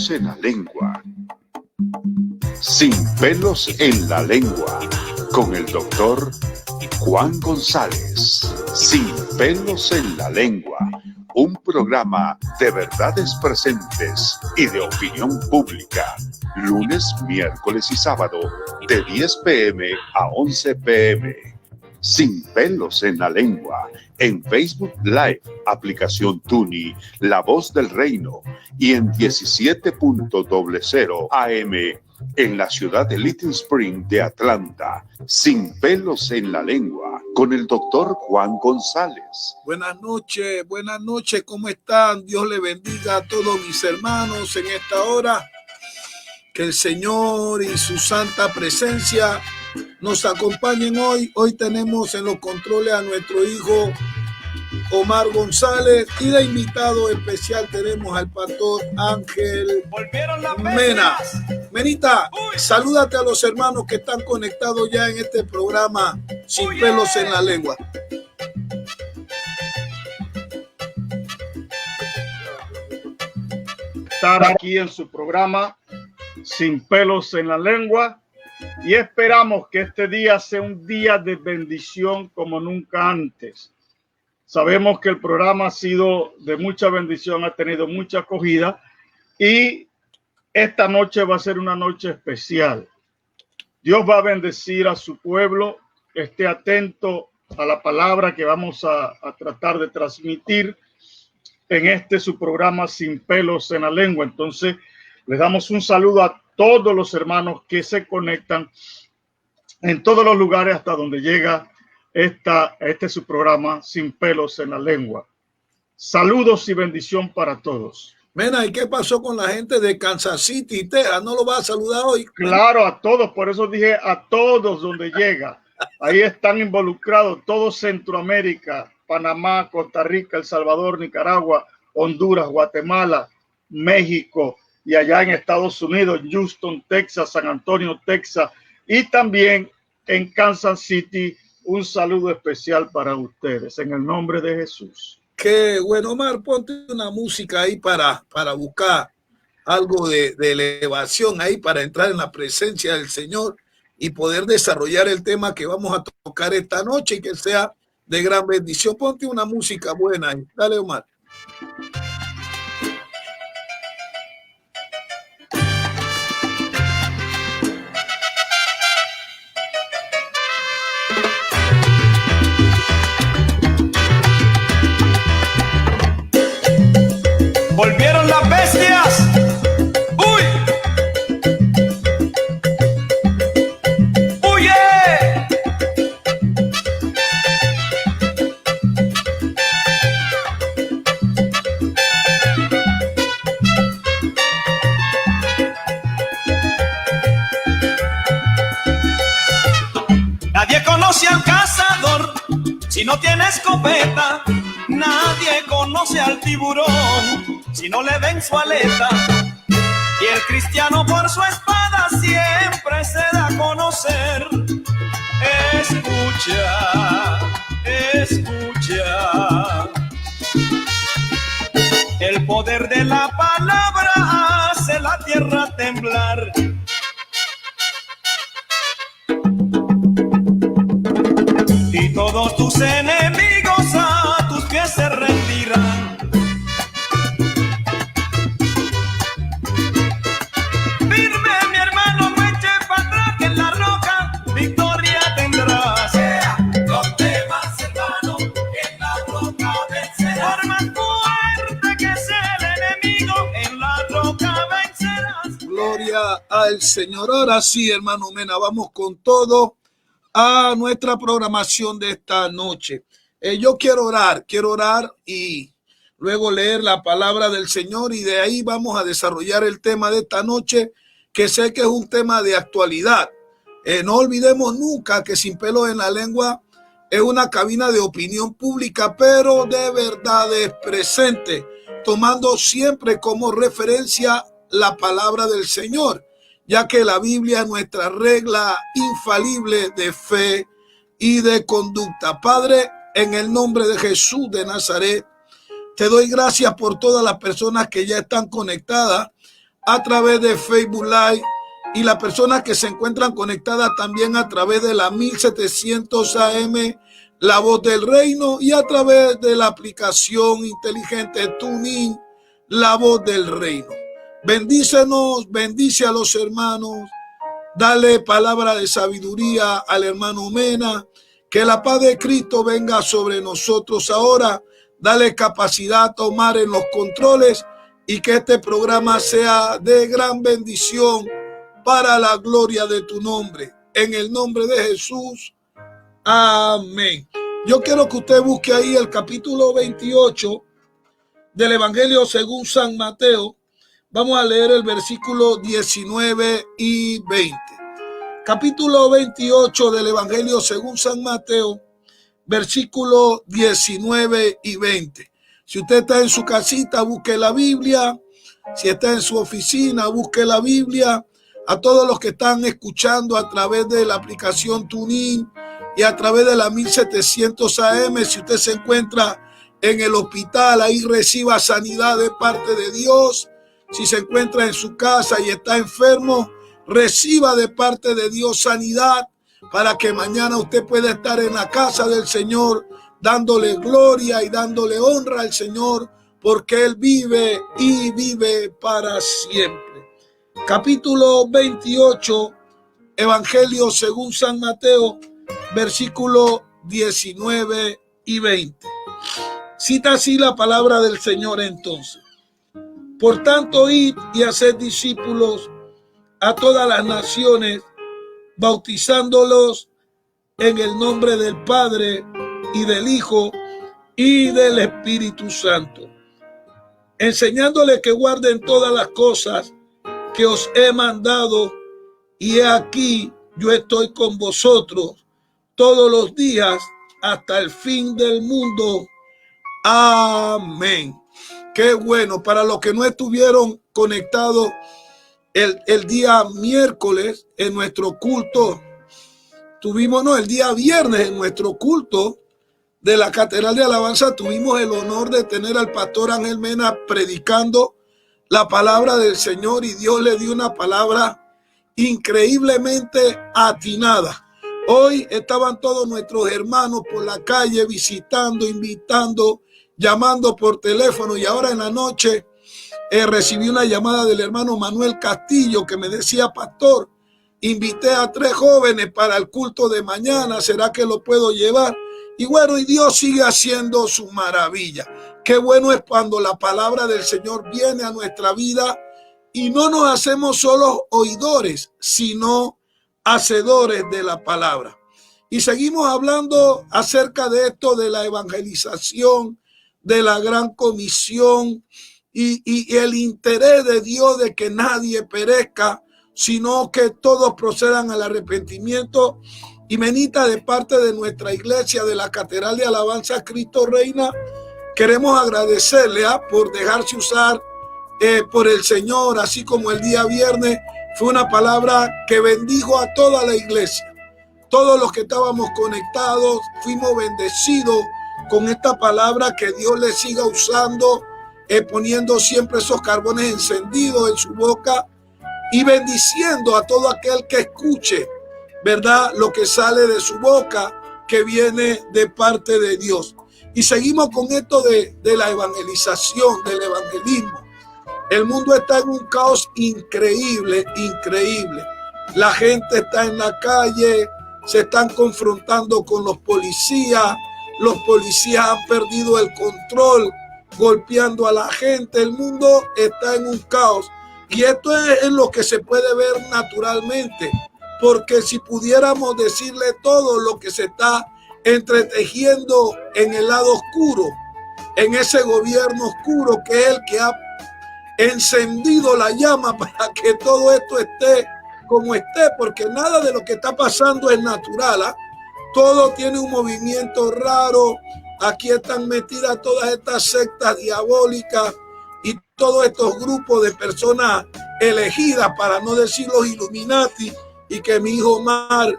pelos en la lengua. Sin pelos en la lengua. Con el doctor Juan González. Sin pelos en la lengua. Un programa de verdades presentes y de opinión pública. Lunes, miércoles y sábado de 10 p.m. a 11 p.m. Sin pelos en la lengua. En Facebook Live, aplicación Tuni, La Voz del Reino y en 17.00 AM en la ciudad de Little Spring de Atlanta. Sin pelos en la lengua, con el doctor Juan González. Buenas noches, ¿cómo están? Dios le bendiga a todos mis hermanos en esta hora. Que el Señor y su santa presencia nos acompañen hoy. Hoy tenemos en los controles a nuestro hijo Omar González y de invitado especial tenemos al pastor Ángel Mena. Menita, salúdate a los hermanos que están conectados ya en este programa Sin Pelos en la Lengua. Estar aquí en su programa Sin Pelos en la Lengua y esperamos que este día sea un día de bendición como nunca antes. Sabemos que el programa ha sido de mucha bendición, ha tenido mucha acogida y esta noche va a ser una noche especial. Dios va a bendecir a su pueblo. Esté atento a la palabra que vamos a tratar de transmitir en su programa Sin Pelos en la Lengua. Entonces, les damos un saludo a todos los hermanos que se conectan en todos los lugares hasta donde llega este es su programa Sin Pelos en la Lengua. Saludos y bendición para todos. Mena, ¿y qué pasó con la gente de Kansas City, Texas? ¿No lo vas a saludar hoy? Claro, a todos, por eso dije a todos donde llega. Ahí están involucrados todo Centroamérica, Panamá, Costa Rica, El Salvador, Nicaragua, Honduras, Guatemala, México y allá en Estados Unidos, Houston, Texas, San Antonio, Texas y también en Kansas City. Un saludo especial para ustedes en el nombre de Jesús. Qué bueno, Omar, ponte una música ahí para buscar algo de elevación ahí para entrar en la presencia del Señor y poder desarrollar el tema que vamos a tocar esta noche y que sea de gran bendición. Ponte una música buena ahí. Dale, Omar. Volvieron las bestias. ¡Uy! ¡Huye! Nadie conoce al cazador si no tiene escopeta. Nadie conoce al tiburón si no le ven su aleta. Y el cristiano por su espada siempre se da a conocer. Escucha, escucha. El poder de la palabra hace la tierra temblar. Y todos tus enemigos a tus pies se rendirán. Firme, mi hermano, no eches para atrás, que en la roca victoria tendrás. No temas, hermano, que en la roca vencerás. Por más fuerte que sea el enemigo, en la roca vencerás. Gloria al Señor. Ahora sí, hermano Mena, vamos con todo a nuestra programación de esta noche. Yo quiero orar y luego leer la palabra del Señor y de ahí vamos a desarrollar el tema de esta noche, que sé que es un tema de actualidad. No olvidemos nunca que Sin Pelos en la Lengua es una cabina de opinión pública, pero de verdades presentes, tomando siempre como referencia la palabra del Señor, ya que la Biblia es nuestra regla infalible de fe y de conducta. Padre, en el nombre de Jesús de Nazaret, te doy gracias por todas las personas que ya están conectadas a través de Facebook Live y las personas que se encuentran conectadas también a través de la 1700 AM, La Voz del Reino, y a través de la aplicación inteligente TuneIn, La Voz del Reino. Bendícenos, bendice a los hermanos, dale palabra de sabiduría al hermano Mena, que la paz de Cristo venga sobre nosotros ahora, dale capacidad a tomar en los controles y que este programa sea de gran bendición para la gloria de tu nombre. En el nombre de Jesús, amén. Yo quiero que usted busque ahí el capítulo 28 del Evangelio según San Mateo. Vamos a leer el versículo 19 y 20. Capítulo 28 del Evangelio según San Mateo, versículo 19 y 20. Si usted está en su casita, busque la Biblia. Si está en su oficina, busque la Biblia. A todos los que están escuchando a través de la aplicación TuneIn y a través de la 1700 AM, si usted se encuentra en el hospital, ahí reciba sanidad de parte de Dios. Si se encuentra en su casa y está enfermo, reciba de parte de Dios sanidad para que mañana usted pueda estar en la casa del Señor dándole gloria y dándole honra al Señor, porque Él vive y vive para siempre. Capítulo 28, Evangelio según San Mateo, versículo 19 y 20. Cita así la palabra del Señor entonces. Por tanto, id y haced discípulos a todas las naciones, bautizándolos en el nombre del Padre y del Hijo y del Espíritu Santo, enseñándoles que guarden todas las cosas que os he mandado, y he aquí yo estoy con vosotros todos los días hasta el fin del mundo. Amén. Qué bueno. Para los que no estuvieron conectados el día miércoles en nuestro culto, el día viernes en nuestro culto de la Catedral de Alabanza, tuvimos el honor de tener al pastor Ángel Mena predicando la palabra del Señor, y Dios le dio una palabra increíblemente atinada. Hoy estaban todos nuestros hermanos por la calle visitando, invitando, llamando por teléfono, y ahora en la noche recibí una llamada del hermano Manuel Castillo que me decía: pastor, invité a 3 jóvenes para el culto de mañana, ¿será que lo puedo llevar? Y bueno, y Dios sigue haciendo su maravilla. Qué bueno es cuando la palabra del Señor viene a nuestra vida y no nos hacemos solo oidores, sino hacedores de la palabra. Y seguimos hablando acerca de esto, de la evangelización, de la gran comisión y el interés de Dios de que nadie perezca, sino que todos procedan al arrepentimiento. Y Menita, de parte de nuestra iglesia de la Catedral de Alabanza Cristo Reina, queremos agradecerle por dejarse usar por el Señor, así como el día viernes fue una palabra que bendijo a toda la iglesia. Todos los que estábamos conectados fuimos bendecidos con esta palabra. Que Dios le siga usando, poniendo siempre esos carbones encendidos en su boca y bendiciendo a todo aquel que escuche, ¿verdad?, lo que sale de su boca, que viene de parte de Dios. Y seguimos con esto de la evangelización, del evangelismo. El mundo está en un caos increíble, increíble. La gente está en la calle, se están confrontando con los policías han perdido el control, golpeando a la gente. El mundo está en un caos. Y esto es lo que se puede ver naturalmente, porque si pudiéramos decirle todo lo que se está entretejiendo en el lado oscuro, en ese gobierno oscuro que es el que ha encendido la llama para que todo esto esté como esté, porque nada de lo que está pasando es natural, ¿eh? Todo tiene un movimiento raro. Aquí están metidas todas estas sectas diabólicas y todos estos grupos de personas elegidas, para no decir los Illuminati, y que mi hijo Omar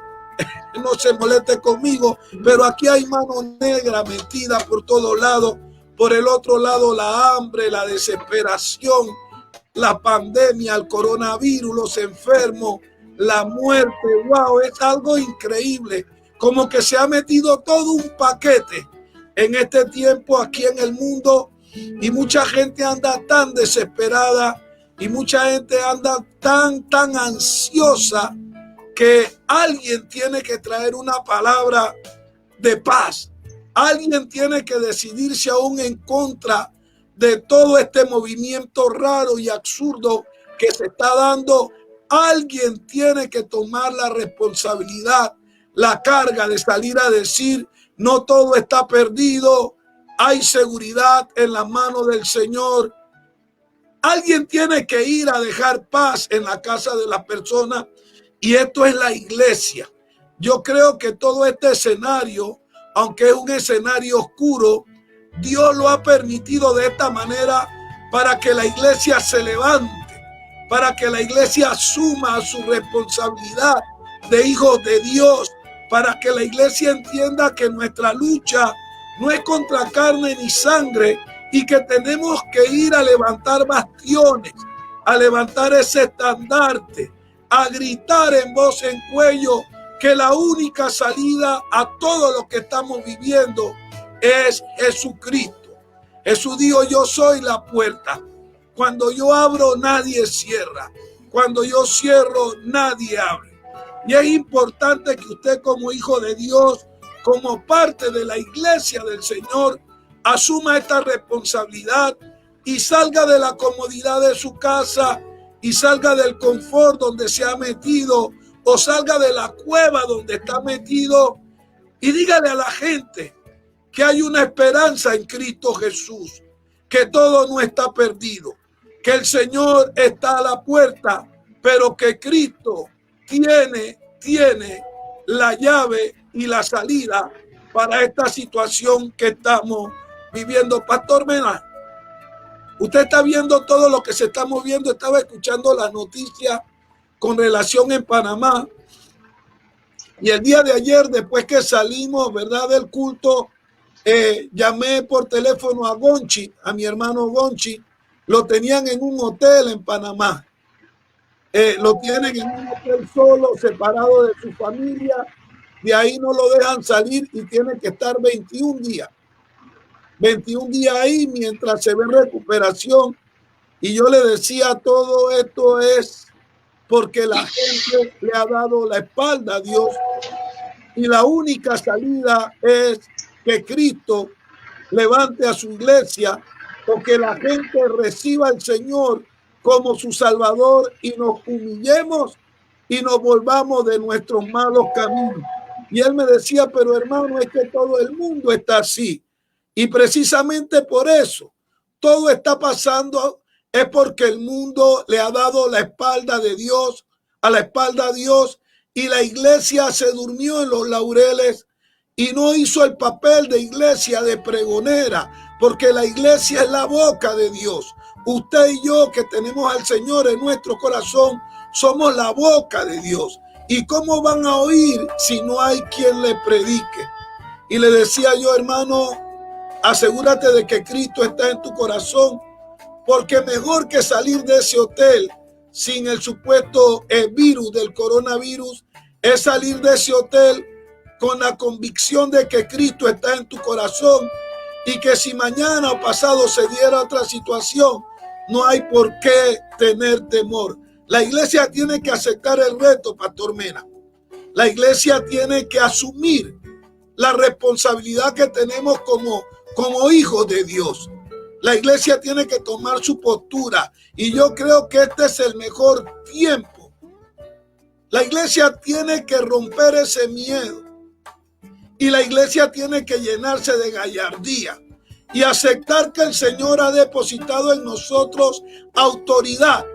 no se moleste conmigo, pero aquí hay mano negra metida por todos lados. Por el otro lado, la hambre, la desesperación, la pandemia, el coronavirus, los enfermos, la muerte. Wow, es algo increíble. Como que se ha metido todo un paquete en este tiempo aquí en el mundo, y mucha gente anda tan desesperada y mucha gente anda tan ansiosa que alguien tiene que traer una palabra de paz. Alguien tiene que decidirse aún en contra de todo este movimiento raro y absurdo que se está dando. Alguien tiene que tomar la responsabilidad, la carga de salir a decir: no todo está perdido, hay seguridad en la mano del Señor. Alguien tiene que ir a dejar paz en la casa de las personas, y esto es la iglesia. Yo creo que todo este escenario, aunque es un escenario oscuro, Dios lo ha permitido de esta manera para que la iglesia se levante, para que la iglesia asuma su responsabilidad de hijos de Dios, para que la iglesia entienda que nuestra lucha no es contra carne ni sangre, y que tenemos que ir a levantar bastiones, a levantar ese estandarte, a gritar en voz en cuello que la única salida a todo lo que estamos viviendo es Jesucristo. Jesús dijo: yo soy la puerta. Cuando yo abro, nadie cierra. Cuando yo cierro, nadie abre. Y es importante que usted, como hijo de Dios, como parte de la iglesia del Señor, asuma esta responsabilidad y salga de la comodidad de su casa, y salga del confort donde se ha metido, o salga de la cueva donde está metido, y dígale a la gente que hay una esperanza en Cristo Jesús, que todo no está perdido, que el Señor está a la puerta, pero que Cristo tiene la llave y la salida para esta situación que estamos viviendo. Pastor Mena, usted está viendo todo lo que se está moviendo. Estaba escuchando las noticias con relación en Panamá, y el día de ayer, después que salimos, ¿verdad?, del culto, llamé por teléfono a Gonchi, a mi hermano Gonchi. Lo tenían en un hotel en Panamá. Lo tienen en un hotel solo, separado de su familia. De ahí no lo dejan salir y tiene que estar 21 días. 21 días ahí mientras se ve recuperación. Y yo le decía: todo esto es porque la gente le ha dado la espalda a Dios, y la única salida es que Cristo levante a su iglesia, o que la gente reciba al Señor como su Salvador y nos humillemos y nos volvamos de nuestros malos caminos. Y él me decía: pero hermano, es que todo el mundo está así. Y precisamente por eso todo está pasando, es porque el mundo le ha dado la espalda de Dios, a la espalda a Dios, y la iglesia se durmió en los laureles y no hizo el papel de iglesia, de pregonera, porque la iglesia es la boca de Dios. Usted y yo, que tenemos al Señor en nuestro corazón, somos la boca de Dios. ¿Y cómo van a oír si no hay quien le predique? Y le decía yo: hermano, asegúrate de que Cristo está en tu corazón, porque mejor que salir de ese hotel sin el supuesto virus del coronavirus es salir de ese hotel con la convicción de que Cristo está en tu corazón, y que si mañana o pasado se diera otra situación, no hay por qué tener temor. La iglesia tiene que aceptar el reto, Pastor Mena. La iglesia tiene que asumir la responsabilidad que tenemos como hijos de Dios. La iglesia tiene que tomar su postura, y yo creo que este es el mejor tiempo. La iglesia tiene que romper ese miedo, y la iglesia tiene que llenarse de gallardía y aceptar que el Señor ha depositado en nosotros autoridad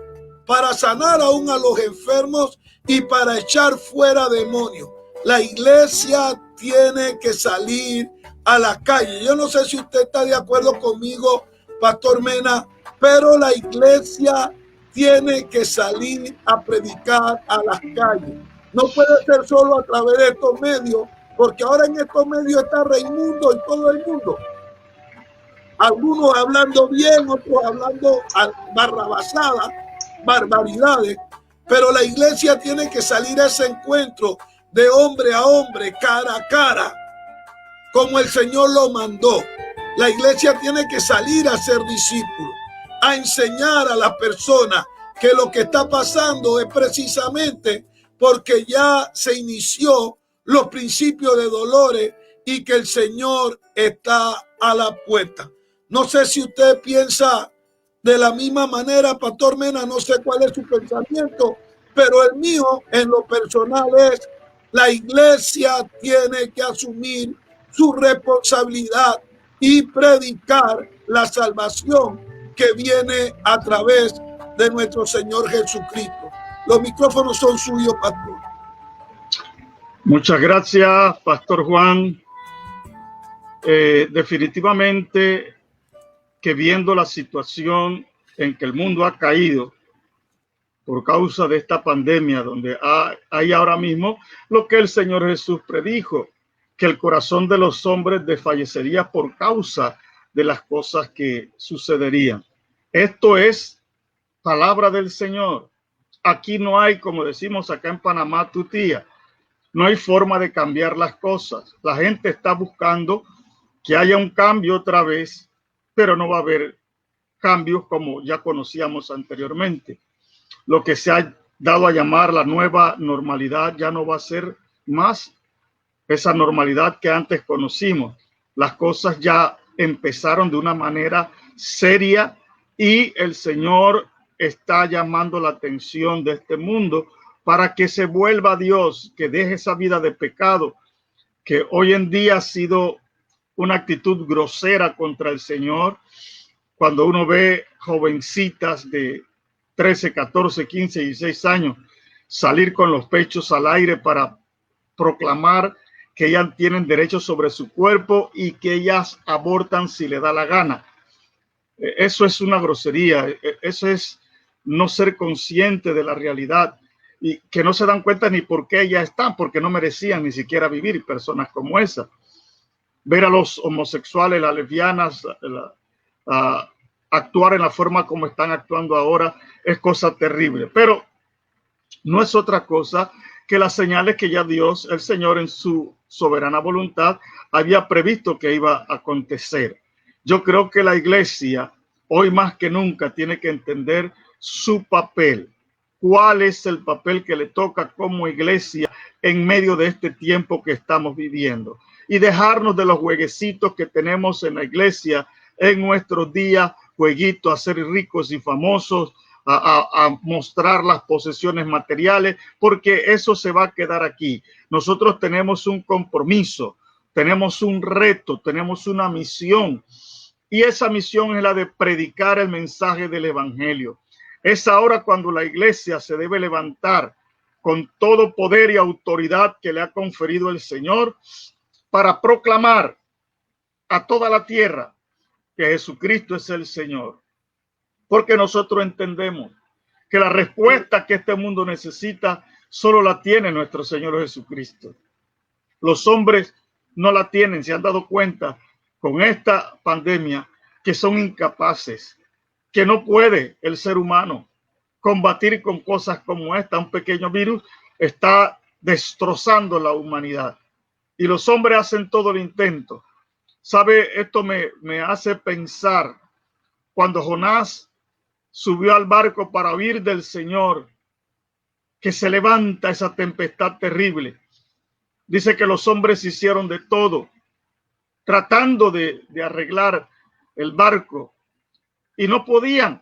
para sanar aún a los enfermos y para echar fuera demonios. La iglesia tiene que salir a la calle. Yo no sé si usted está de acuerdo conmigo, Pastor Mena, pero la iglesia tiene que salir a predicar a las calles. No puede ser solo a través de estos medios, porque ahora en estos medios está Raimundo y todo el mundo. algunos hablando bien, otros hablando barbaridades, pero la iglesia tiene que salir a ese encuentro de hombre a hombre, cara a cara, como el Señor lo mandó. La iglesia tiene que salir a ser discípulos, a enseñar a las personas que lo que está pasando es precisamente porque ya se inició los principios de dolores y que el Señor está a la puerta. No sé si usted piensa de la misma manera, Pastor Mena, no sé cuál es su pensamiento, pero el mío en lo personal es: la iglesia tiene que asumir su responsabilidad y predicar la salvación que viene a través de nuestro Señor Jesucristo. Los micrófonos son suyos, pastor. Muchas gracias, Pastor Juan. Definitivamente que viendo la situación en que el mundo ha caído por causa de esta pandemia, donde hay ahora mismo lo que el Señor Jesús predijo, que el corazón de los hombres desfallecería por causa de las cosas que sucederían. Esto es palabra del Señor. Aquí no hay, como decimos acá en Panamá, tutía. No hay forma de cambiar las cosas. La gente está buscando que haya un cambio otra vez, pero no va a haber cambios como ya conocíamos anteriormente. Lo que se ha dado a llamar la nueva normalidad ya no va a ser más esa normalidad que antes conocimos. Las cosas ya empezaron de una manera seria y el Señor está llamando la atención de este mundo para que se vuelva a Dios, que deje esa vida de pecado, que hoy en día ha sido una actitud grosera contra el Señor. Cuando uno ve jovencitas de 13, 14, 15, 16 años salir con los pechos al aire para proclamar que ellas tienen derecho sobre su cuerpo y que ellas abortan si le da la gana. Eso es una grosería. Eso es no ser consciente de la realidad y que no se dan cuenta ni por qué ellas están, porque no merecían ni siquiera vivir personas como esa. Ver a los homosexuales, las lesbianas, actuar en la forma como están actuando ahora es cosa terrible, pero no es otra cosa que las señales que ya Dios, el Señor, en su soberana voluntad había previsto que iba a acontecer. Yo creo que la iglesia hoy más que nunca tiene que entender su papel. ¿Cuál es el papel que le toca como iglesia en medio de este tiempo que estamos viviendo? Y dejarnos de los jueguecitos que tenemos en la iglesia en nuestros días, jueguitos a ser ricos y famosos, a mostrar las posesiones materiales, porque eso se va a quedar aquí. Nosotros tenemos un compromiso, tenemos un reto, tenemos una misión, y esa misión es la de predicar el mensaje del evangelio. Es ahora cuando la iglesia se debe levantar con todo poder y autoridad que le ha conferido el Señor para proclamar a toda la tierra que Jesucristo es el Señor. Porque nosotros entendemos que la respuesta que este mundo necesita solo la tiene nuestro Señor Jesucristo. Los hombres no la tienen, se han dado cuenta con esta pandemia que son incapaces, que no puede el ser humano combatir con cosas como esta. Un pequeño virus está destrozando la humanidad y los hombres hacen todo el intento. ¿Sabe? Esto me hace pensar cuando Jonás subió al barco para huir del Señor, que se levanta esa tempestad terrible. Dice que los hombres hicieron de todo, tratando de arreglar el barco, y no podían,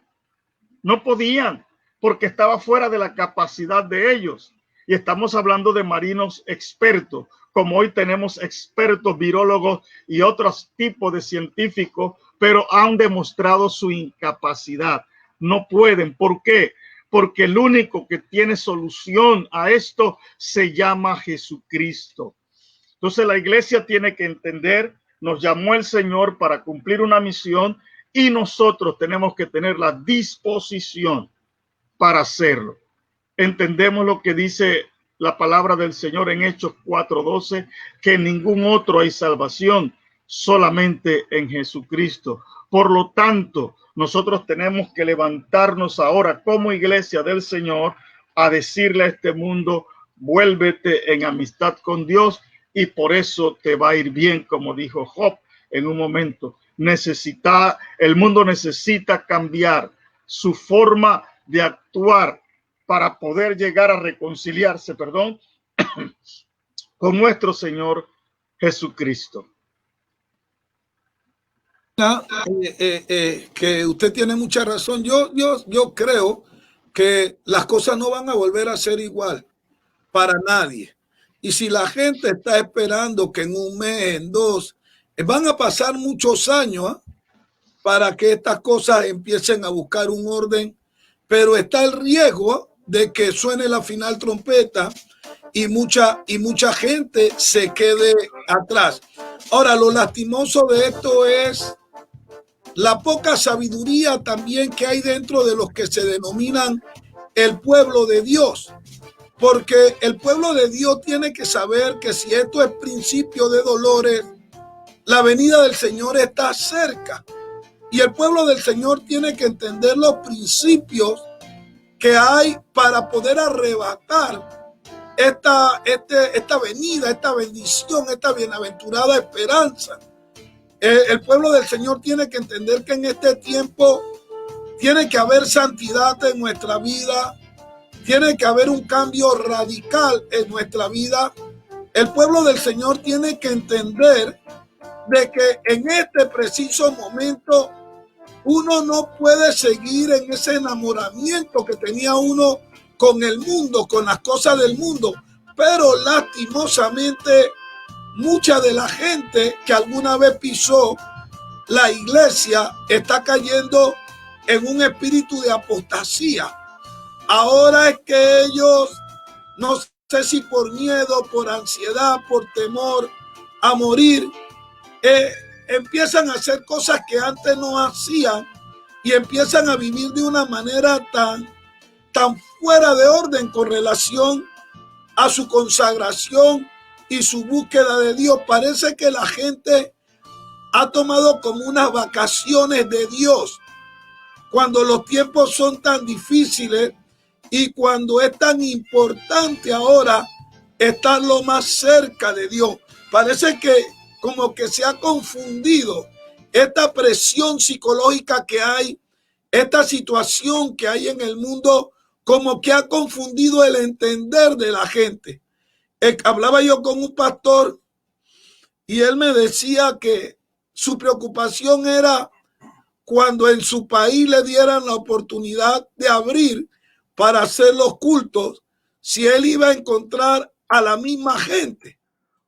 porque estaba fuera de la capacidad de ellos. Y estamos hablando de marinos expertos, como hoy tenemos expertos, virólogos y otros tipos de científicos, pero han demostrado su incapacidad. No pueden. ¿Por qué? Porque el único que tiene solución a esto se llama Jesucristo. Entonces la iglesia tiene que entender, nos llamó el Señor para cumplir una misión y nosotros tenemos que tener la disposición para hacerlo. Entendemos lo que dice la palabra del Señor en Hechos 4:12, que en ningún otro hay salvación, solamente en Jesucristo. Por lo tanto, nosotros tenemos que levantarnos ahora como iglesia del Señor a decirle a este mundo: vuélvete en amistad con Dios y por eso te va a ir bien, como dijo Job en un momento. El mundo necesita cambiar su forma de actuar para poder llegar a reconciliarse, con nuestro Señor Jesucristo. Que usted tiene mucha razón. Yo creo que las cosas no van a volver a ser igual para nadie. Y si la gente está esperando que en un mes, en dos, van a pasar muchos años para que estas cosas empiecen a buscar un orden, pero está el riesgo de que suene la final trompeta y mucha gente se quede atrás. Ahora, lo lastimoso de esto es la poca sabiduría también que hay dentro de los que se denominan el pueblo de Dios. Porque el pueblo de Dios tiene que saber que si esto es principio de dolores, la venida del Señor está cerca. Y el pueblo del Señor tiene que entender los principios que hay para poder arrebatar esta venida, esta bendición, esta bienaventurada esperanza. El pueblo del Señor tiene que entender que en este tiempo tiene que haber santidad en nuestra vida, tiene que haber un cambio radical en nuestra vida. El pueblo del Señor tiene que entender de que en este preciso momento uno no puede seguir en ese enamoramiento que tenía uno con el mundo, con las cosas del mundo. Pero lastimosamente, mucha de la gente que alguna vez pisó la iglesia está cayendo en un espíritu de apostasía. Ahora es que ellos, no sé si por miedo, por ansiedad, por temor a morir, empiezan a hacer cosas que antes no hacían y empiezan a vivir de una manera tan fuera de orden con relación a su consagración y su búsqueda de Dios. Parece que la gente ha tomado como unas vacaciones de Dios cuando los tiempos son tan difíciles y cuando es tan importante ahora estar lo más cerca de Dios. Parece que como que se ha confundido esta presión psicológica que hay, esta situación que hay en el mundo, como que ha confundido el entender de la gente. Hablaba yo con un pastor y él me decía que su preocupación era cuando en su país le dieran la oportunidad de abrir para hacer los cultos, si él iba a encontrar a la misma gente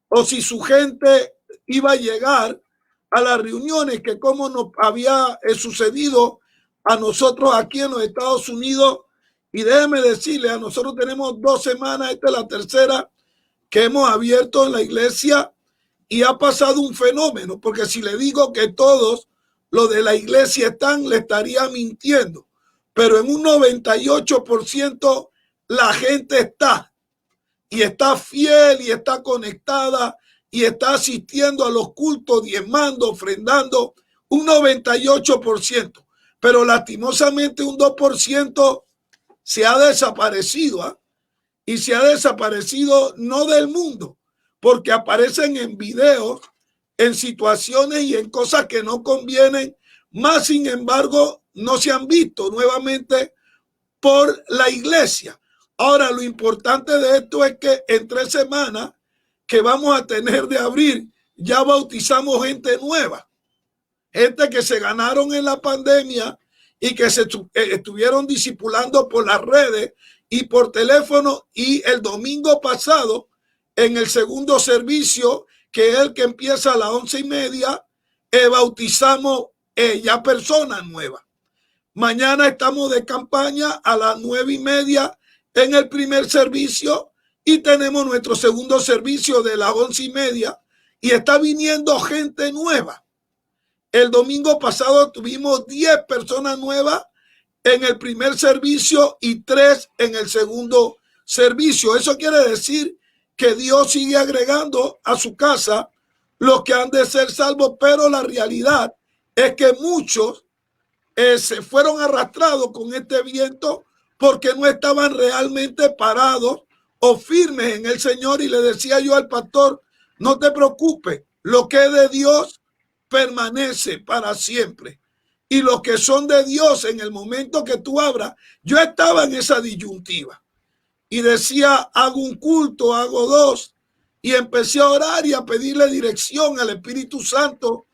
o si su gente iba a llegar a las reuniones que como nos había sucedido a nosotros aquí en los Estados Unidos. Y déjeme decirle, a nosotros tenemos 2 semanas, esta es la tercera que hemos abierto en la iglesia y ha pasado un fenómeno, porque si le digo que todos los de la iglesia están, le estaría mintiendo, pero en un 98% la gente está y está fiel y está conectada y está asistiendo a los cultos, diezmando, ofrendando, un 98%, pero lastimosamente un 2% se ha desaparecido, y se ha desaparecido no del mundo, porque aparecen en videos, en situaciones y en cosas que no convienen, más sin embargo no se han visto nuevamente por la iglesia. Ahora, lo importante de esto es que en 3 semanas que vamos a tener de abrir, ya bautizamos gente nueva, gente que se ganaron en la pandemia y que se estuvieron discipulando por las redes y por teléfono. Y el domingo pasado, en el segundo servicio, que es el que empieza a las 11:30, bautizamos ya personas nuevas. Mañana estamos de campaña a las 9:30 en el primer servicio y tenemos nuestro segundo servicio de las 11:30 y está viniendo gente nueva. El domingo pasado tuvimos 10 personas nuevas en el primer servicio y 3 en el segundo servicio. Eso quiere decir que Dios sigue agregando a su casa los que han de ser salvos, pero la realidad es que muchos se fueron arrastrados con este viento porque no estaban realmente parados o firmes en el Señor. Y le decía yo al pastor, no te preocupes, lo que es de Dios permanece para siempre. Y los que son de Dios, en el momento que tú abras, yo estaba en esa disyuntiva y decía, hago un culto, hago dos, y empecé a orar y a pedirle dirección al Espíritu Santo,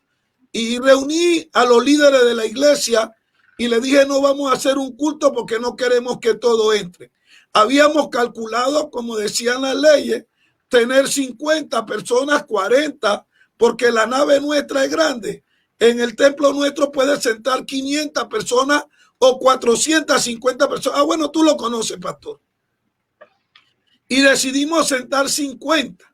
y reuní a los líderes de la iglesia y le dije, no vamos a hacer un culto porque no queremos que todo entre. Habíamos calculado, como decían las leyes, tener 50 personas, 40, porque la nave nuestra es grande. En el templo nuestro puede sentar 500 personas o 450 personas. Ah, bueno, tú lo conoces, pastor. Y decidimos sentar 50.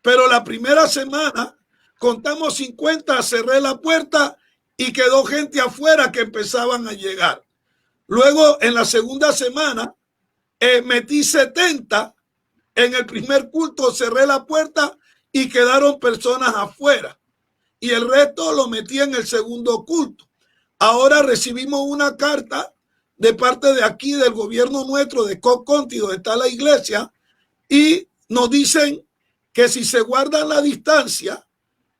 Pero la primera semana contamos 50, cerré la puerta y quedó gente afuera que empezaban a llegar. Luego, en la segunda semana, metí 70. En el primer culto cerré la puerta y quedaron personas afuera. Y el resto lo metí en el segundo culto. Ahora recibimos una carta de parte de aquí, del gobierno nuestro, de Cobb County, donde está la iglesia, y nos dicen que si se guardan la distancia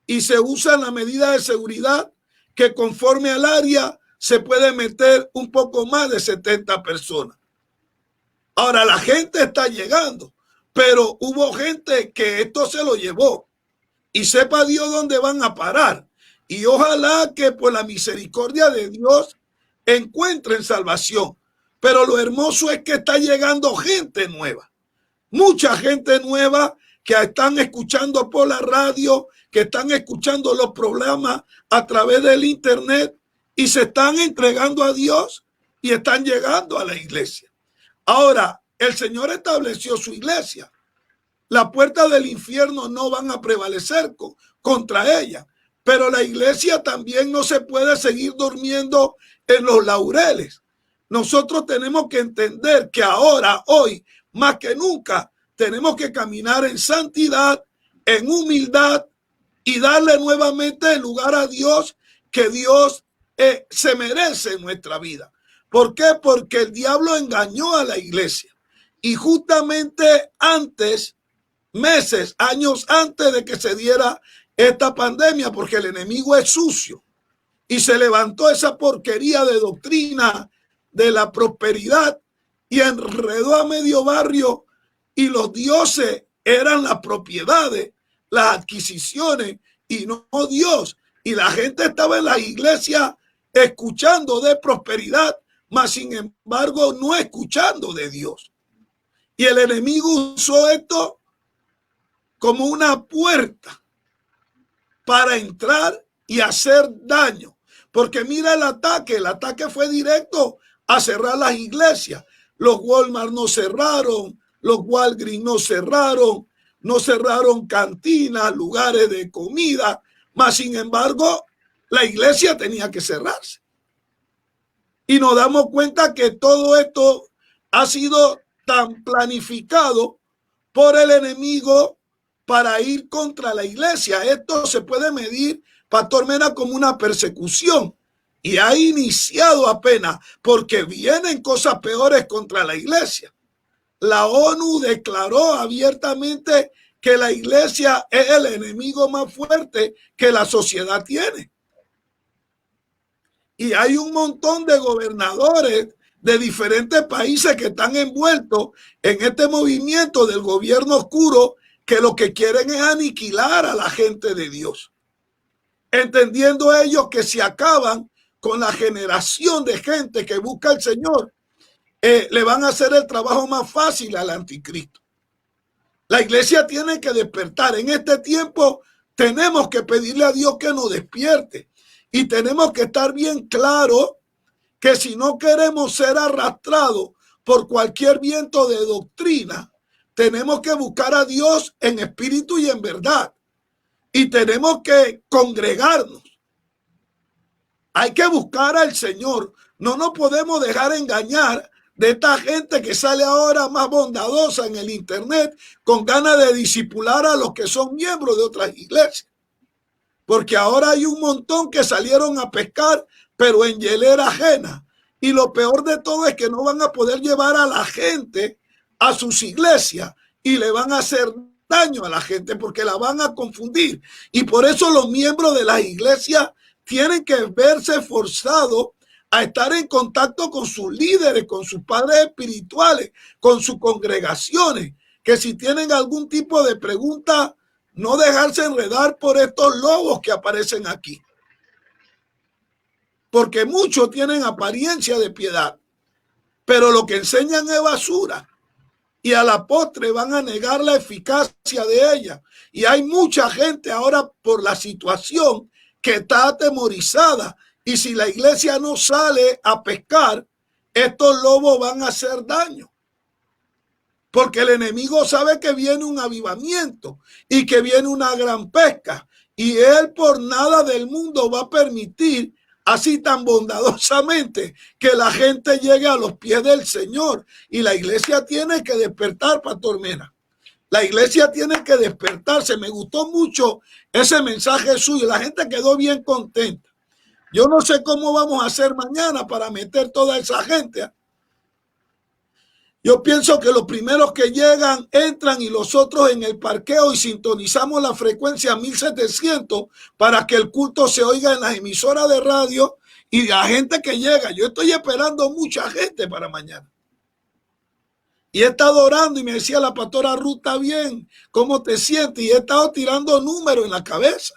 y se usan la medida de seguridad, que conforme al área se puede meter un poco más de 70 personas. Ahora la gente está llegando, pero hubo gente que esto se lo llevó y sepa Dios dónde van a parar. Y ojalá que por la misericordia de Dios encuentren salvación. Pero lo hermoso es que está llegando gente nueva, mucha gente nueva que están escuchando por la radio, que están escuchando los programas a través del internet y se están entregando a Dios y están llegando a la iglesia. Ahora, el Señor estableció su iglesia. Las puertas del infierno no van a prevalecer contra ella, pero la iglesia también no se puede seguir durmiendo en los laureles. Nosotros tenemos que entender que ahora, hoy, más que nunca, tenemos que caminar en santidad, en humildad y darle nuevamente el lugar a Dios que Dios se merece en nuestra vida. ¿Por qué? Porque el diablo engañó a la iglesia. Y justamente antes, meses, años antes de que se diera esta pandemia, porque el enemigo es sucio, y se levantó esa porquería de doctrina de la prosperidad y enredó a medio barrio, y los dioses eran las propiedades, las adquisiciones, y no Dios. Y la gente estaba en la iglesia escuchando de prosperidad, mas sin embargo no escuchando de Dios. Y el enemigo usó esto como una puerta para entrar y hacer daño. Porque mira el ataque fue directo a cerrar las iglesias. Los Walmart no cerraron, los Walgreens no cerraron cantinas, lugares de comida, mas sin embargo la iglesia tenía que cerrarse. Y nos damos cuenta que todo esto ha sido tan planificado por el enemigo para ir contra la iglesia. Esto se puede medir, Pastor Mena, como una persecución, y ha iniciado apenas, porque vienen cosas peores contra la iglesia. La ONU declaró abiertamente que la iglesia es el enemigo más fuerte que la sociedad tiene. Y hay un montón de gobernadores de diferentes países que están envueltos en este movimiento del gobierno oscuro, que lo que quieren es aniquilar a la gente de Dios, entendiendo ellos que si acaban con la generación de gente que busca al Señor, le van a hacer el trabajo más fácil al anticristo. La iglesia tiene que despertar. En este tiempo tenemos que pedirle a Dios que nos despierte, y tenemos que estar bien claros que si no queremos ser arrastrados por cualquier viento de doctrina, tenemos que buscar a Dios en espíritu y en verdad, y tenemos que congregarnos. Hay que buscar al Señor. No nos podemos dejar engañar de esta gente que sale ahora más bondadosa en el internet con ganas de disipular a los que son miembros de otras iglesias. Porque ahora hay un montón que salieron a pescar, pero en hielera ajena. Y lo peor de todo es que no van a poder llevar a la gente a sus iglesias y le van a hacer daño a la gente porque la van a confundir. Y por eso los miembros de las iglesias tienen que verse forzados a estar en contacto con sus líderes, con sus padres espirituales, con sus congregaciones, que si tienen algún tipo de pregunta, no dejarse enredar por estos lobos que aparecen aquí. Porque muchos tienen apariencia de piedad, pero lo que enseñan es basura. Y a la postre van a negar la eficacia de ella. Y hay mucha gente ahora por la situación que está atemorizada. Y si la iglesia no sale a pescar, estos lobos van a hacer daño. Porque el enemigo sabe que viene un avivamiento y que viene una gran pesca. Y él por nada del mundo va a permitir así tan bondadosamente que la gente llegue a los pies del Señor. Y la iglesia tiene que despertar, Pastor Mena. La iglesia tiene que despertarse. Me gustó mucho ese mensaje suyo. La gente quedó bien contenta. Yo no sé cómo vamos a hacer mañana para meter toda esa gente. Yo pienso que los primeros que llegan entran y los otros en el parqueo y sintonizamos la frecuencia 1700 para que el culto se oiga en las emisoras de radio y la gente que llega. Yo estoy esperando mucha gente para mañana. Y he estado orando y me decía la pastora Ruth, ¿está bien? ¿Cómo te sientes? Y he estado tirando números en la cabeza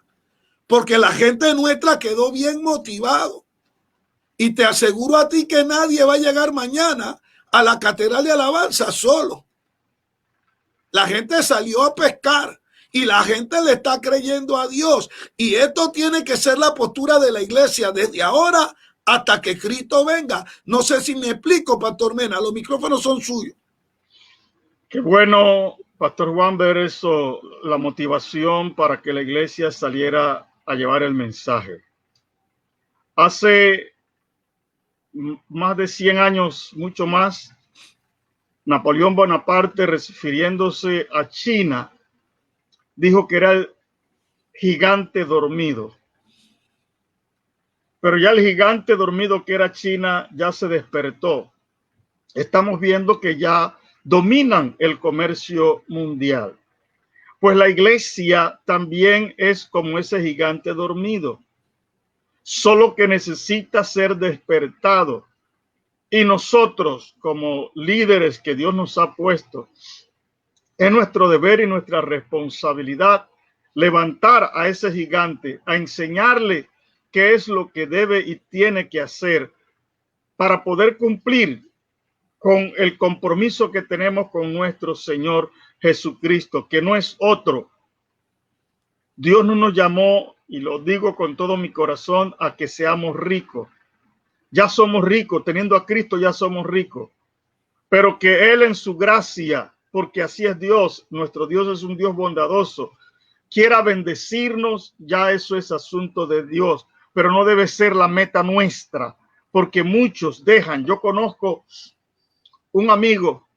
porque la gente nuestra quedó bien motivado. Y te aseguro a ti que nadie va a llegar mañana a la catedral de alabanza solo. La gente salió a pescar y la gente le está creyendo a Dios. Y esto tiene que ser la postura de la iglesia desde ahora hasta que Cristo venga. No sé si me explico, Pastor Mena. Los micrófonos son suyos. Qué bueno, Pastor Juan, ver eso, la motivación para que la iglesia saliera a llevar el mensaje. Hace más de 100 años, mucho más, Napoleón Bonaparte, refiriéndose a China, dijo que era el gigante dormido. Pero ya el gigante dormido que era China ya se despertó. Estamos viendo que ya dominan el comercio mundial. Pues la iglesia también es como ese gigante dormido, solo que necesita ser despertado. Y nosotros, como líderes que Dios nos ha puesto, es nuestro deber y nuestra responsabilidad levantar a ese gigante, a enseñarle qué es lo que debe y tiene que hacer para poder cumplir con el compromiso que tenemos con nuestro Señor Jesucristo, que no es otro. Dios no nos llamó, y lo digo con todo mi corazón, a que seamos ricos. Ya somos ricos, teniendo a Cristo ya somos ricos, pero que Él en su gracia, porque así es Dios, nuestro Dios es un Dios bondadoso, quiera bendecirnos, ya eso es asunto de Dios, pero no debe ser la meta nuestra, porque muchos dejan. Yo conozco un amigo,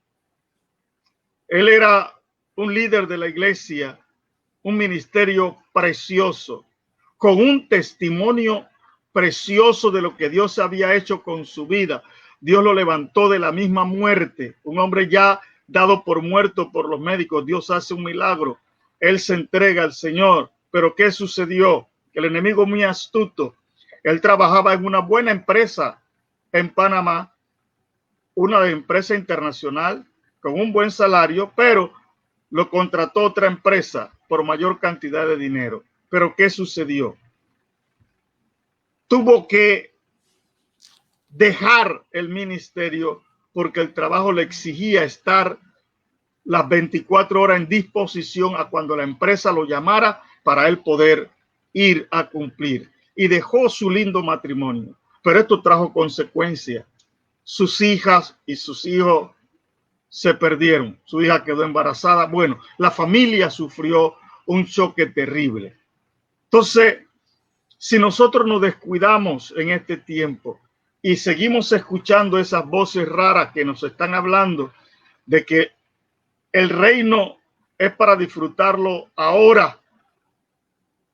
él era un líder de la iglesia, un ministerio precioso, con un testimonio precioso de lo que Dios había hecho con su vida. Dios lo levantó de la misma muerte, un hombre ya dado por muerto por los médicos. Dios hace un milagro, él se entrega al Señor. Pero ¿qué sucedió? Que el enemigo, muy astuto, él trabajaba en una buena empresa en Panamá, una empresa internacional con un buen salario, pero lo contrató otra empresa por mayor cantidad de dinero. Pero ¿qué sucedió? Tuvo que dejar el ministerio porque el trabajo le exigía estar las 24 horas en disposición a cuando la empresa lo llamara para él poder ir a cumplir. Y dejó su lindo matrimonio. Pero esto trajo consecuencias. Sus hijas y sus hijos se perdieron. Su hija quedó embarazada. Bueno, la familia sufrió un choque terrible. Entonces, si nosotros nos descuidamos en este tiempo, y seguimos escuchando esas voces raras que nos están hablando de que el reino es para disfrutarlo ahora.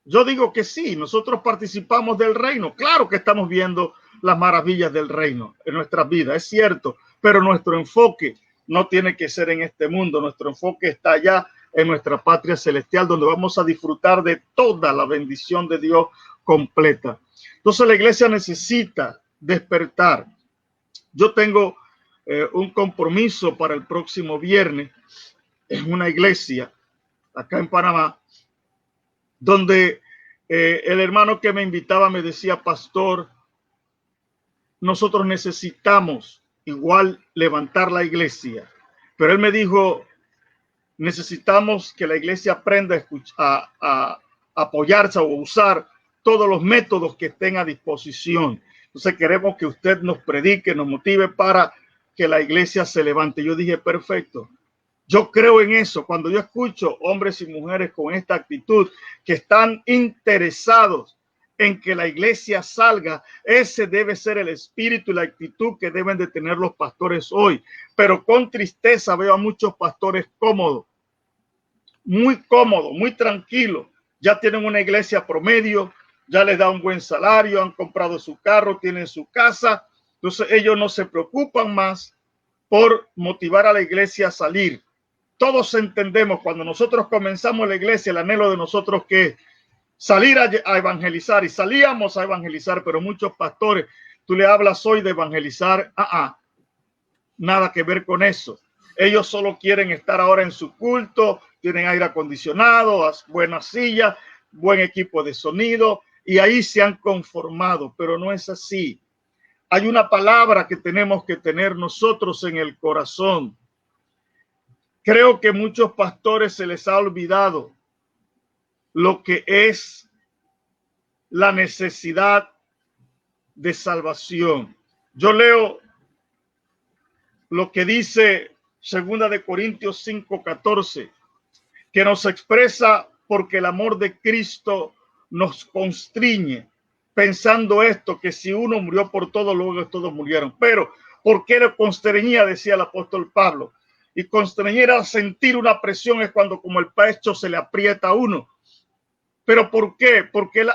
Yo digo que sí, nosotros participamos del reino. Claro que estamos viendo las maravillas del reino en nuestras vidas, es cierto, pero nuestro enfoque no tiene que ser en este mundo. Nuestro enfoque está allá en nuestra patria celestial, donde vamos a disfrutar de toda la bendición de Dios completa. Entonces la iglesia necesita despertar. Yo tengo un compromiso para el próximo viernes en una iglesia acá en Panamá, donde el hermano que me invitaba me decía: pastor, nosotros necesitamos igual levantar la iglesia, pero él me dijo: necesitamos que la iglesia aprenda a apoyarse o usar todos los métodos que estén a disposición. Entonces queremos que usted nos predique, nos motive para que la iglesia se levante. Yo dije: perfecto. Yo creo en eso. Cuando yo escucho hombres y mujeres con esta actitud que están interesados en que la iglesia salga, ese debe ser el espíritu y la actitud que deben de tener los pastores hoy. Pero con tristeza veo a muchos pastores cómodos, muy tranquilos. Ya tienen una iglesia promedio, ya les da un buen salario, han comprado su carro, tienen su casa. Entonces ellos no se preocupan más por motivar a la iglesia a salir. Todos entendemos cuando nosotros comenzamos la iglesia, el anhelo de nosotros que es salir a evangelizar, y salíamos a evangelizar, pero muchos pastores, tú le hablas hoy de evangelizar, nada que ver con eso. Ellos solo quieren estar ahora en su culto, tienen aire acondicionado, buenas sillas, buen equipo de sonido, y ahí se han conformado, pero no es así. Hay una palabra que tenemos que tener nosotros en el corazón. Creo que muchos pastores se les ha olvidado lo que es la necesidad de salvación. Yo leo lo que dice 2 de Corintios 5:14, que nos expresa: porque el amor de Cristo nos constriñe, pensando esto, que si uno murió por todos, luego todos murieron. Pero ¿por qué lo constreñía? Decía el apóstol Pablo. Y constreñir a sentir una presión es cuando como el pecho se le aprieta a uno. ¿Pero por qué? Porque él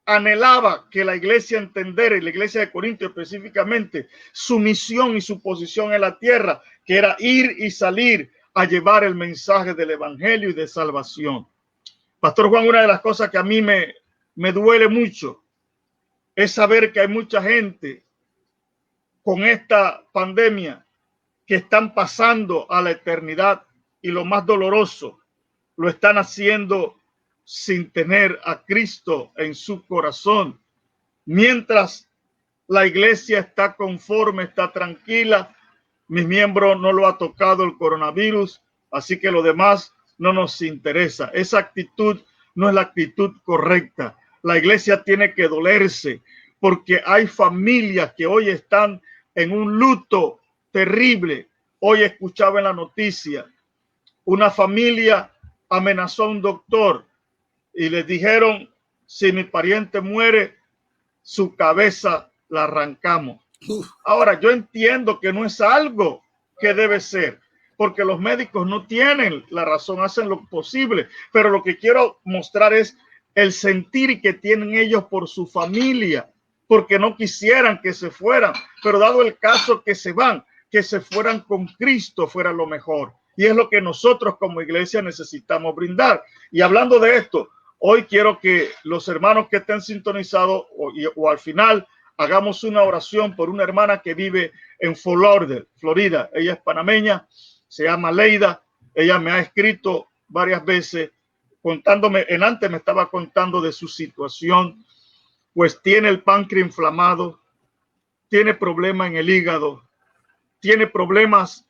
anhelaba que la iglesia entendiera, y la iglesia de Corinto específicamente, su misión y su posición en la tierra, que era ir y salir a llevar el mensaje del evangelio y de salvación. Pastor Juan, una de las cosas que a mí me duele mucho es saber que hay mucha gente con esta pandemia que están pasando a la eternidad, y lo más doloroso, lo están haciendo sin tener a Cristo en su corazón. Mientras la iglesia está conforme, está tranquila, mis miembros no lo ha tocado el coronavirus, así que lo demás no nos interesa. Esa actitud no es la actitud correcta. La iglesia tiene que dolerse, porque hay familias que hoy están en un luto terrible. Hoy escuchaba en la noticia, una familia amenazó a un doctor y le dijeron: si mi pariente muere, su cabeza la arrancamos. Ahora, yo entiendo que no es algo que debe ser, porque los médicos no tienen la razón, hacen lo posible, pero lo que quiero mostrar es el sentir que tienen ellos por su familia, porque no quisieran que se fueran, pero dado el caso que se van, que se fueran con Cristo fuera lo mejor. Y es lo que nosotros como iglesia necesitamos brindar. Y hablando de esto, hoy quiero que los hermanos que estén sintonizados o al final hagamos una oración por una hermana que vive en Fort Lauderdale, Florida. Ella es panameña, se llama Leida. Ella me ha escrito varias veces contándome, antes me estaba contando de su situación, pues tiene el páncreas inflamado, tiene problemas en el hígado, tiene problemas.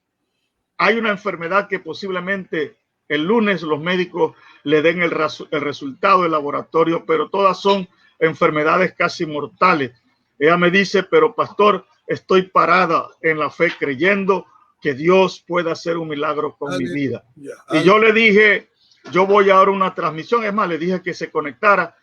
Hay una enfermedad que posiblemente el lunes los médicos le den el resultado del laboratorio, pero todas son enfermedades casi mortales. Ella me dice: pero pastor, estoy parada en la fe creyendo que Dios puede hacer un milagro con mi vida. Y yo le dije: yo voy ahora a una transmisión. Es más, le dije que se conectara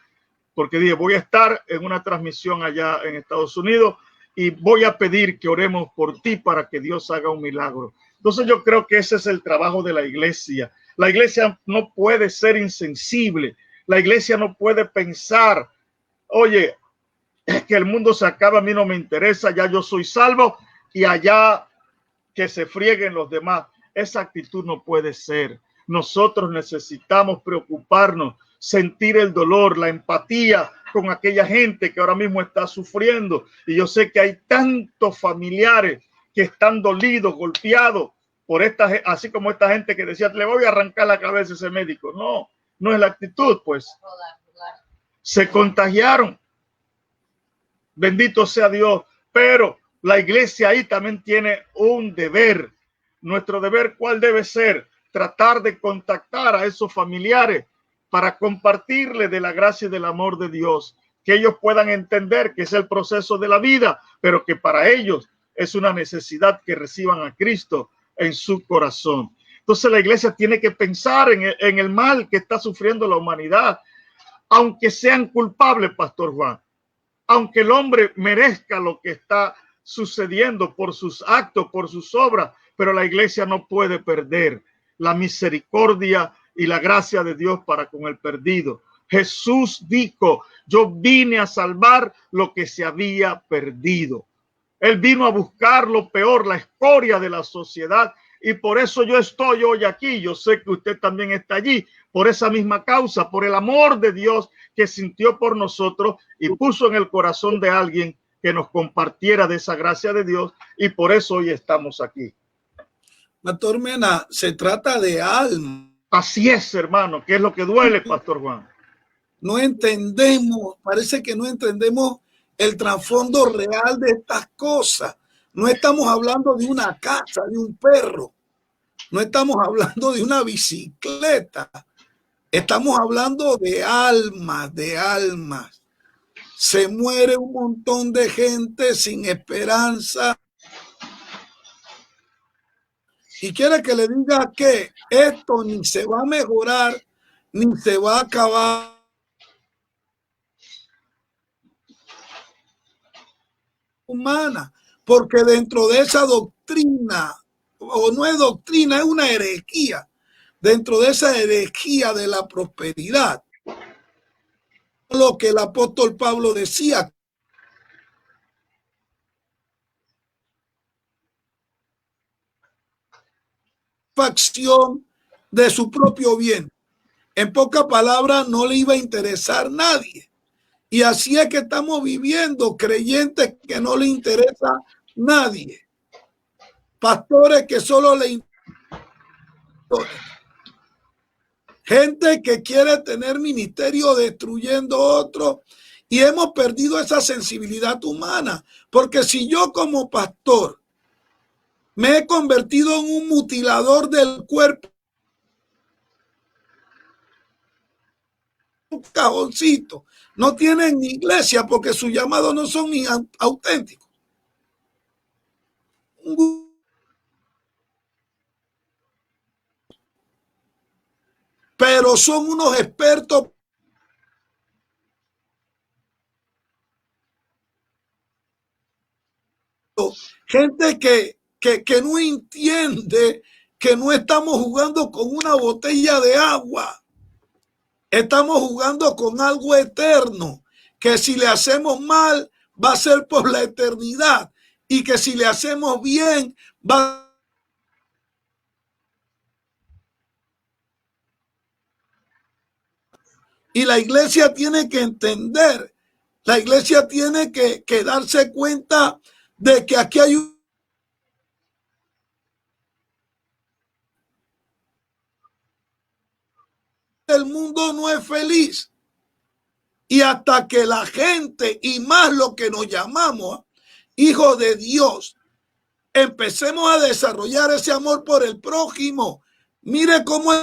porque dije, voy a estar en una transmisión allá en Estados Unidos y voy a pedir que oremos por ti para que Dios haga un milagro. Entonces yo creo que ese es el trabajo de la iglesia. La iglesia no puede ser insensible. La iglesia no puede pensar, oye, que el mundo se acaba, a mí no me interesa, ya yo soy salvo y allá que se frieguen los demás. Esa actitud no puede ser. Nosotros necesitamos preocuparnos, sentir el dolor, la empatía con aquella gente que ahora mismo está sufriendo. Y yo sé que hay tantos familiares que están dolidos, golpeados por esta, así como esta gente que decía, le voy a arrancar la cabeza a ese médico. No, no es la actitud, pues. Se contagiaron. Bendito sea Dios. Pero la iglesia ahí también tiene un deber. Nuestro deber, ¿cuál debe ser? Tratar de contactar a esos familiares para compartirles de la gracia y del amor de Dios, que ellos puedan entender que es el proceso de la vida, pero que para ellos es una necesidad que reciban a Cristo en su corazón. Entonces la iglesia tiene que pensar en el mal que está sufriendo la humanidad, aunque sean culpables, Pastor Juan, aunque el hombre merezca lo que está sucediendo por sus actos, por sus obras, pero la iglesia no puede perder la misericordia y la gracia de Dios para con el perdido. Jesús dijo, yo vine a salvar lo que se había perdido. Él vino a buscar lo peor, la escoria de la sociedad, y por eso yo estoy hoy aquí. Yo sé que usted también está allí por esa misma causa, por el amor de Dios que sintió por nosotros y puso en el corazón de alguien que nos compartiera de esa gracia de Dios, y por eso hoy estamos aquí. Pastor Mena, se trata de alma. Así es, hermano, que es lo que duele, Pastor Juan. No entendemos, parece que no entendemos el trasfondo real de estas cosas. No estamos hablando de una casa, de un perro. No estamos hablando de una bicicleta. Estamos hablando de almas, de almas. Se muere un montón de gente sin esperanza. Y quiere que le diga que esto ni se va a mejorar, ni se va a acabar. Humana, porque dentro de esa doctrina, o no es doctrina, es una herejía, dentro de esa herejía de la prosperidad, lo que el apóstol Pablo decía, facción de su propio bien. En pocas palabras, no le iba a interesar a nadie. Y así es que estamos viviendo, creyentes que no le interesa a nadie. Pastores que solo le interesa. Gente que quiere tener ministerio destruyendo otros. Y hemos perdido esa sensibilidad humana. Porque si yo como pastor me he convertido en un mutilador del cuerpo, un cajoncito, no tienen iglesia porque sus llamados no son ni auténticos. Pero son unos expertos. Gente que no entiende que no estamos jugando con una botella de agua. Estamos jugando con algo eterno, que si le hacemos mal va a ser por la eternidad y que si le hacemos bien va a... Y la iglesia tiene que entender, la iglesia tiene que darse cuenta de que aquí hay un... El mundo no es feliz. Y hasta que la gente, y más lo que nos llamamos hijos de Dios, empecemos a desarrollar ese amor por el prójimo. Mire cómo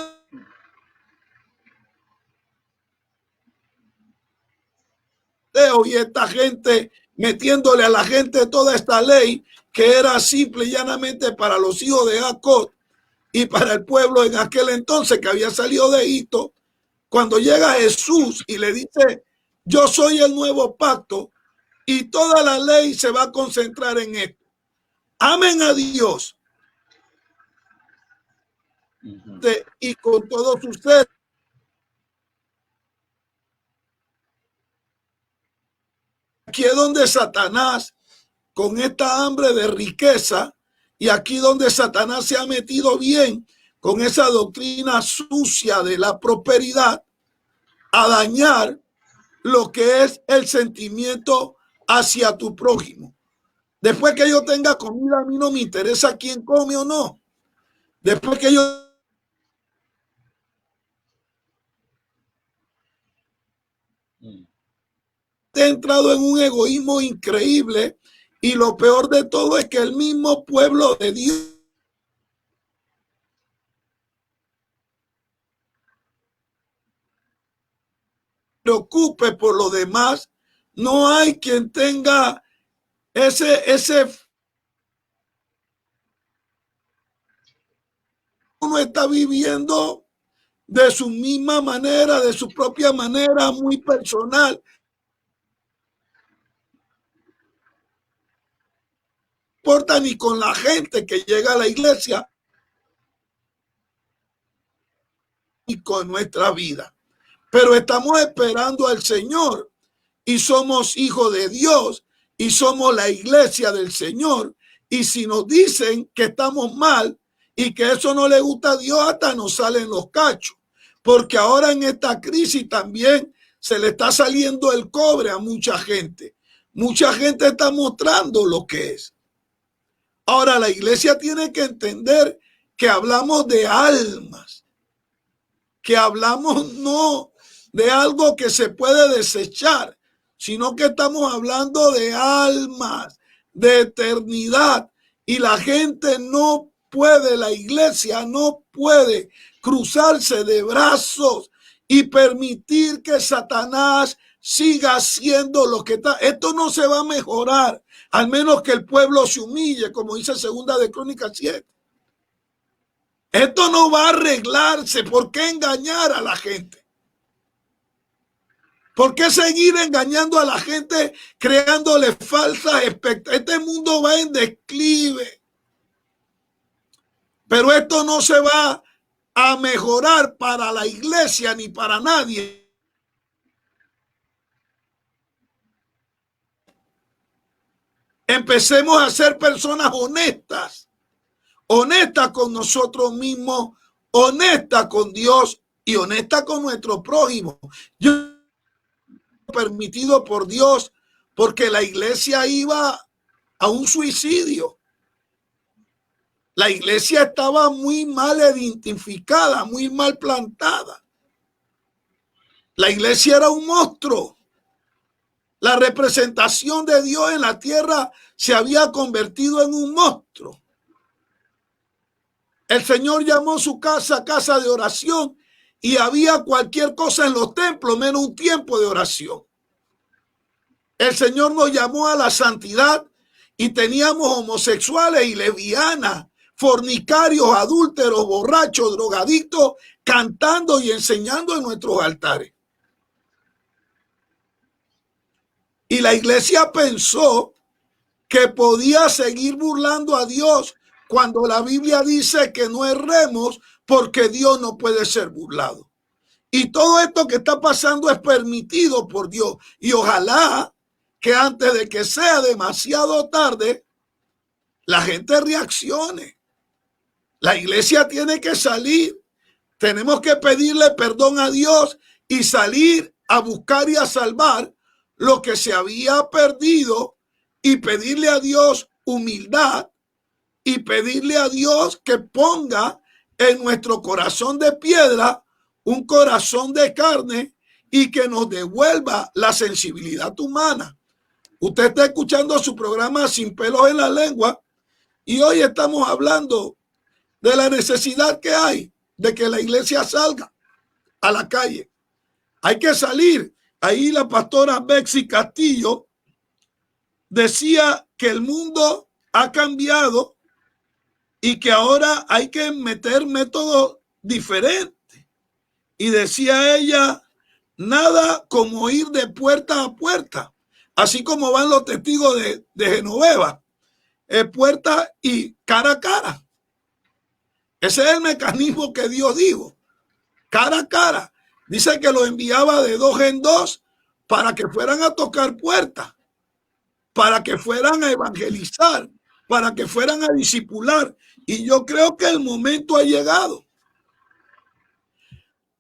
y esta gente metiéndole a la gente toda esta ley que era simple y llanamente para los hijos de Jacob y para el pueblo en aquel entonces que había salido de Egipto. Cuando llega Jesús y le dice Yo soy el nuevo pacto y toda la ley se va a concentrar en esto. Amen a Dios y con todos ustedes. Aquí es donde Satanás, con esta hambre de riqueza, y aquí donde Satanás se ha metido bien con esa doctrina sucia de la prosperidad, a dañar lo que es el sentimiento hacia tu prójimo. Después que yo tenga comida, a mí no me interesa quién come o no. Después que yo he entrado en un egoísmo increíble, y lo peor de todo es que el mismo pueblo de Dios preocupe por lo demás. No hay quien tenga ese uno está viviendo de su misma manera, de su propia manera, muy personal. No importa ni con la gente que llega a la iglesia y con nuestra vida. Pero estamos esperando al Señor y somos hijos de Dios y somos la iglesia del Señor. Y si nos dicen que estamos mal y que eso no le gusta a Dios, hasta nos salen los cachos. Porque ahora en esta crisis también se le está saliendo el cobre a mucha gente. Mucha gente está mostrando lo que es. Ahora la iglesia tiene que entender que hablamos de almas, que hablamos no de algo que se puede desechar, sino que estamos hablando de almas, de eternidad. Y la gente no puede, la iglesia no puede cruzarse de brazos y permitir que Satanás siga haciendo lo que está. Esto no se va a mejorar, al menos que el pueblo se humille, como dice Segunda de Crónicas 7. Esto no va a arreglarse. ¿Por qué engañar a la gente? ¿Por qué seguir engañando a la gente, creándole falsas expectativas? Este mundo va en declive. Pero esto no se va a mejorar para la iglesia ni para nadie. Empecemos a ser personas honestas, honestas con nosotros mismos, honestas con Dios y honestas con nuestro prójimo. Yo permitido por Dios porque la iglesia iba a un suicidio. La iglesia estaba muy mal identificada, muy mal plantada. La iglesia era un monstruo. La representación de Dios en la tierra se había convertido en un monstruo. El Señor llamó su casa casa de oración y había cualquier cosa en los templos menos un tiempo de oración. El Señor nos llamó a la santidad y teníamos homosexuales y lesbianas, fornicarios, adúlteros, borrachos, drogadictos, cantando y enseñando en nuestros altares. Y la iglesia pensó que podía seguir burlando a Dios cuando la Biblia dice que no erremos porque Dios no puede ser burlado. Y todo esto que está pasando es permitido por Dios. Y ojalá que antes de que sea demasiado tarde, la gente reaccione. La iglesia tiene que salir. Tenemos que pedirle perdón a Dios y salir a buscar y a salvar lo que se había perdido y pedirle a Dios humildad y pedirle a Dios que ponga en nuestro corazón de piedra un corazón de carne y que nos devuelva la sensibilidad humana. Usted está escuchando su programa Sin Pelos en la Lengua y hoy estamos hablando de la necesidad que hay de que la iglesia salga a la calle. Hay que salir. Ahí la pastora Bexy Castillo decía que el mundo ha cambiado y que ahora hay que meter métodos diferentes. Y decía ella, Nada como ir de puerta a puerta, así como van los testigos de Genoveva, puerta y cara a cara. Ese es el mecanismo que Dios dijo, cara a cara. Dice que lo enviaba de 2 en 2 para que fueran a tocar puertas, para que fueran a evangelizar, para que fueran a discipular. Y yo creo que el momento ha llegado.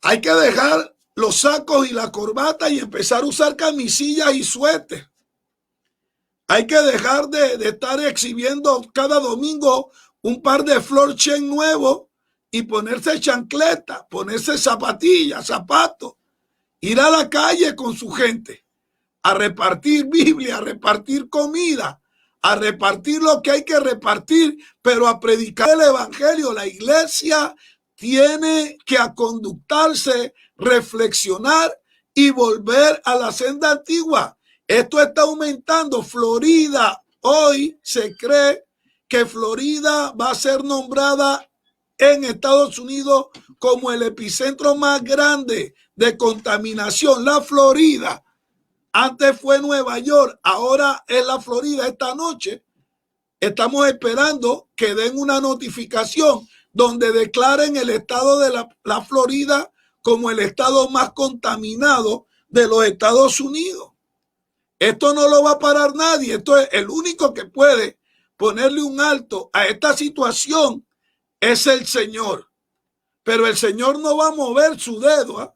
Hay que dejar los sacos y la corbata y empezar a usar camisillas y suéter. Hay que dejar de estar exhibiendo cada domingo un par de floor chain nuevos y ponerse chancleta, ponerse zapatillas, zapatos, ir a la calle con su gente, a repartir Biblia, a repartir comida, a repartir lo que hay que repartir, pero a predicar el evangelio. La iglesia tiene que aconductarse, reflexionar y volver a la senda antigua. Esto está aumentando. Florida, hoy se cree que Florida va a ser nombrada en Estados Unidos como el epicentro más grande de contaminación. La Florida, antes fue Nueva York, ahora es la Florida. Esta noche estamos esperando que den una notificación donde declaren el estado de la Florida como el estado más contaminado de los Estados Unidos. Esto no lo va a parar nadie. Esto es el único que puede ponerle un alto a esta situación, es el Señor. Pero el Señor no va a mover su dedo, ¿eh?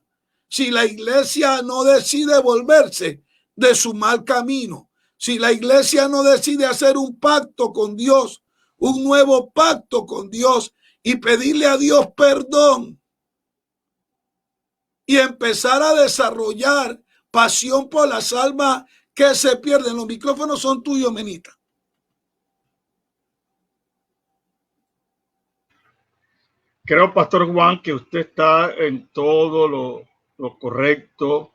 Si la iglesia no decide volverse de su mal camino, si la iglesia no decide hacer un pacto con Dios, un nuevo pacto con Dios y pedirle a Dios perdón y empezar a desarrollar pasión por las almas que se pierden. Los micrófonos son tuyos, Menita. Creo, Pastor Juan, que usted está en todo lo correcto.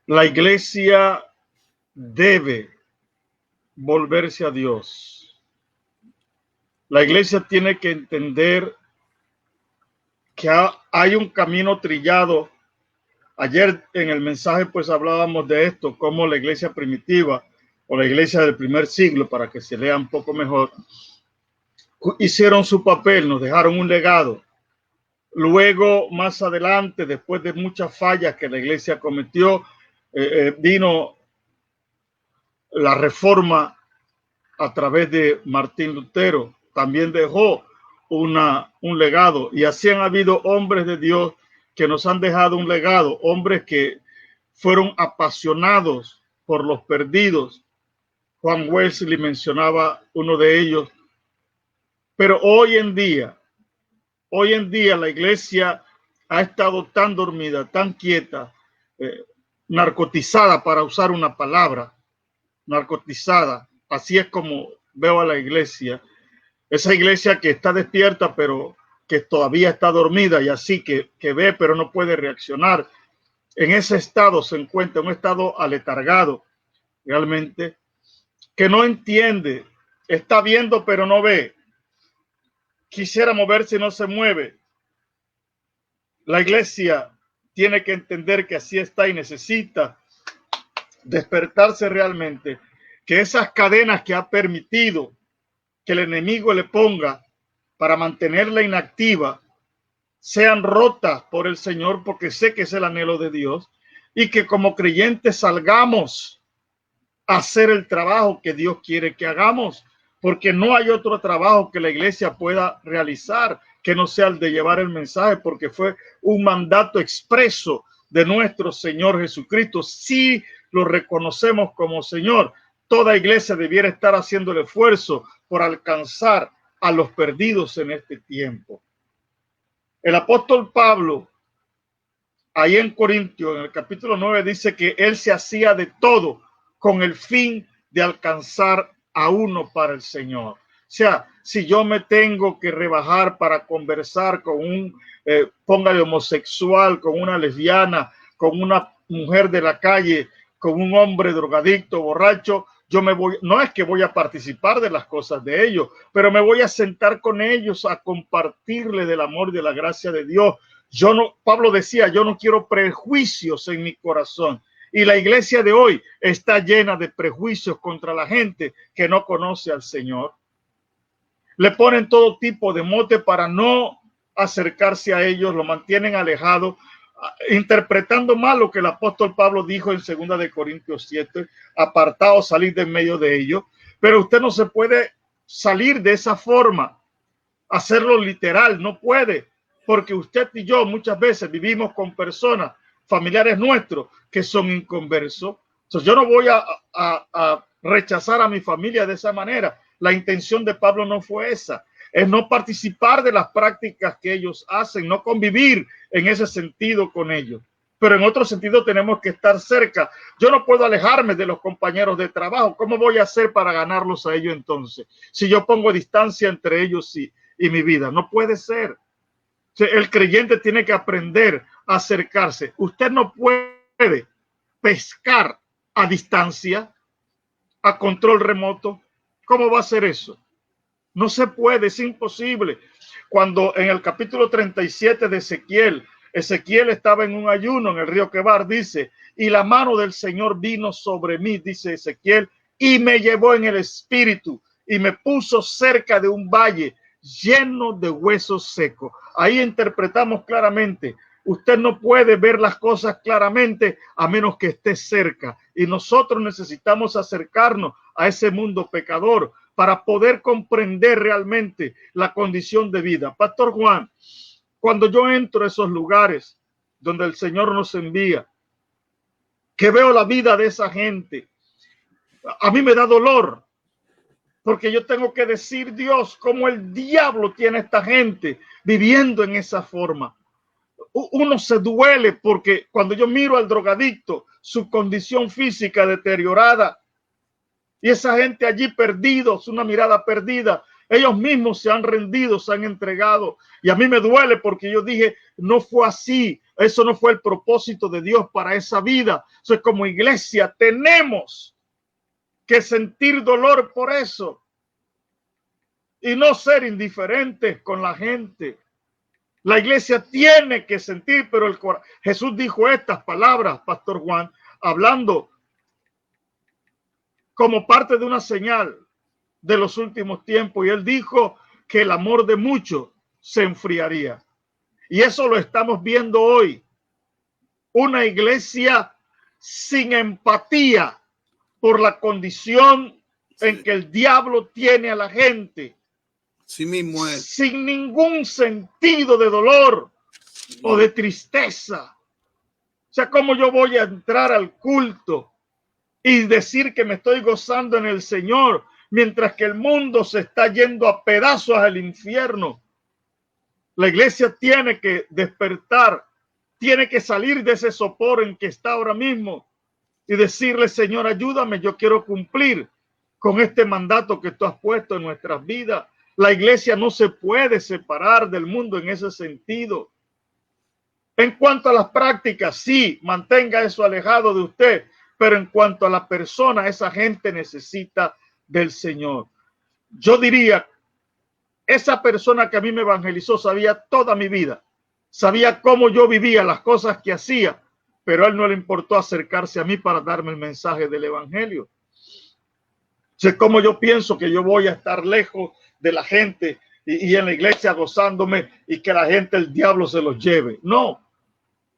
La iglesia debe volverse a Dios. La iglesia tiene que entender que hay un camino trillado. Ayer en el mensaje pues hablábamos de esto, cómo la iglesia primitiva o la iglesia del primer siglo, para que se lea un poco mejor, hicieron su papel, nos dejaron un legado. Luego, más adelante, después de muchas fallas que la iglesia cometió, vino la reforma a través de Martín Lutero. También dejó un legado, y así han habido hombres de Dios que nos han dejado un legado, hombres que fueron apasionados por los perdidos. Juan Wesley mencionaba uno de ellos. Pero hoy en día la iglesia ha estado tan dormida, tan quieta, narcotizada, para usar una palabra, narcotizada. Así es como veo a la iglesia. Esa iglesia que está despierta, pero que todavía está dormida, y así que ve, pero no puede reaccionar. En ese estado se encuentra, un estado aletargado, realmente, que no entiende, está viendo, pero no ve. Quisiera moverse y no se mueve. La iglesia tiene que entender que así está y necesita despertarse realmente, que esas cadenas que ha permitido que el enemigo le ponga para mantenerla inactiva sean rotas por el Señor, porque sé que es el anhelo de Dios, y que como creyentes salgamos a hacer el trabajo que Dios quiere que hagamos, porque no hay otro trabajo que la iglesia pueda realizar que no sea el de llevar el mensaje, porque fue un mandato expreso de nuestro Señor Jesucristo. Si lo reconocemos como Señor, toda iglesia debiera estar haciendo el esfuerzo por alcanzar a los perdidos en este tiempo. El apóstol Pablo, ahí en Corintios, en el capítulo 9, dice que él se hacía de todo con el fin de alcanzar a uno para el Señor. O sea, si yo me tengo que rebajar para conversar con un, póngale homosexual, con una lesbiana, con una mujer de la calle, con un hombre drogadicto, borracho, no es que voy a participar de las cosas de ellos, pero me voy a sentar con ellos a compartirle del amor y de la gracia de Dios. Pablo decía, yo no quiero prejuicios en mi corazón. Y la iglesia de hoy está llena de prejuicios contra la gente que no conoce al Señor. Le ponen todo tipo de mote para no acercarse a ellos, lo mantienen alejado, interpretando mal lo que el apóstol Pablo dijo en 2 de Corintios 7, apartados, salir de en medio de ellos. Pero usted no se puede salir de esa forma, hacerlo literal, no puede, porque usted y yo muchas veces vivimos con personas, familiares nuestros, que son inconversos. Entonces, yo no voy a rechazar a mi familia de esa manera. La intención de Pablo no fue esa. Es no participar de las prácticas que ellos hacen, no convivir en ese sentido con ellos. Pero en otro sentido tenemos que estar cerca. Yo no puedo alejarme de los compañeros de trabajo. ¿Cómo voy a hacer para ganarlos a ellos entonces? Si yo pongo distancia entre ellos y mi vida. No puede ser. El creyente tiene que aprender a acercarse. Usted no puede pescar a distancia, a control remoto. ¿Cómo va a hacer eso? No se puede, es imposible. Cuando en el capítulo 37 de Ezequiel estaba en un ayuno en el río Quebar, dice, y la mano del Señor vino sobre mí, dice Ezequiel, y me llevó en el espíritu y me puso cerca de un valle lleno de huesos secos. Ahí interpretamos claramente, usted no puede ver las cosas claramente a menos que esté cerca. Y nosotros necesitamos acercarnos a ese mundo pecador para poder comprender realmente la condición de vida. Pastor Juan, cuando yo entro a esos lugares donde el Señor nos envía, que veo la vida de esa gente, a mí me da dolor, porque yo tengo que decir, Dios, cómo el diablo tiene a esta gente viviendo en esa forma. Uno se duele porque cuando yo miro al drogadicto, su condición física deteriorada, y esa gente allí perdidos, una mirada perdida, ellos mismos se han rendido, se han entregado. Y a mí me duele porque yo dije, no fue así. Eso no fue el propósito de Dios para esa vida. Entonces, como iglesia tenemos que sentir dolor por eso y no ser indiferentes con la gente. La iglesia tiene que sentir, pero Jesús dijo estas palabras, Pastor Juan, hablando como parte de una señal de los últimos tiempos, y él dijo que el amor de muchos se enfriaría. Y eso lo estamos viendo hoy. Una iglesia sin empatía por la condición en que el diablo tiene a la gente. Sí mismo es. Sin ningún sentido de dolor o de tristeza. O sea, ¿cómo yo voy a entrar al culto y decir que me estoy gozando en el Señor mientras que el mundo se está yendo a pedazos al infierno? La iglesia tiene que despertar, tiene que salir de ese sopor en que está ahora mismo y decirle, Señor, ayúdame, yo quiero cumplir con este mandato que tú has puesto en nuestras vidas. La iglesia no se puede separar del mundo en ese sentido. En cuanto a las prácticas, sí, mantenga eso alejado de usted, pero en cuanto a la persona, esa gente necesita del Señor. Yo diría, esa persona que a mí me evangelizó sabía toda mi vida, sabía cómo yo vivía, las cosas que hacía, pero a él no le importó acercarse a mí para darme el mensaje del evangelio. Sé cómo yo pienso que yo voy a estar lejos de la gente y en la iglesia gozándome y que la gente, el diablo se los lleve. No,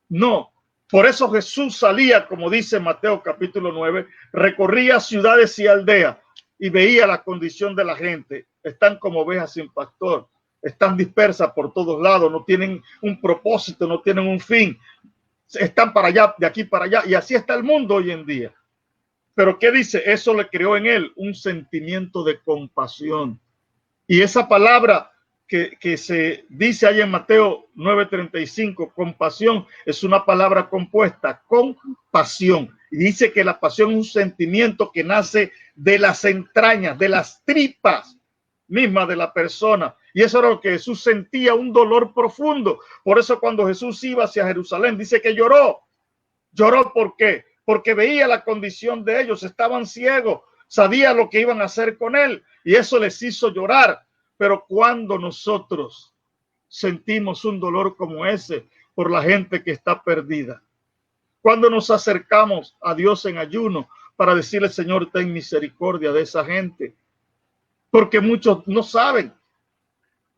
no. Por eso Jesús salía, como dice Mateo capítulo 9, recorría ciudades y aldeas y veía la condición de la gente. Están como ovejas sin pastor, están dispersas por todos lados, no tienen un propósito, no tienen un fin. Están para allá, de aquí para allá, y así está el mundo hoy en día. Pero ¿qué dice? Eso le creó en él un sentimiento de compasión. Y esa palabra que se dice ahí en Mateo 9:35, compasión, es una palabra compuesta con pasión. Y dice que la pasión es un sentimiento que nace de las entrañas, de las tripas mismas de la persona. Y eso era lo que Jesús sentía, un dolor profundo. Por eso cuando Jesús iba hacia Jerusalén, dice que lloró. ¿Lloró por qué? Porque veía la condición de ellos, estaban ciegos. sabía lo que iban a hacer con él y eso les hizo llorar. Pero cuando nosotros sentimos un dolor como ese por la gente que está perdida, cuando nos acercamos a Dios en ayuno para decirle, Señor, ten misericordia de esa gente, porque muchos no saben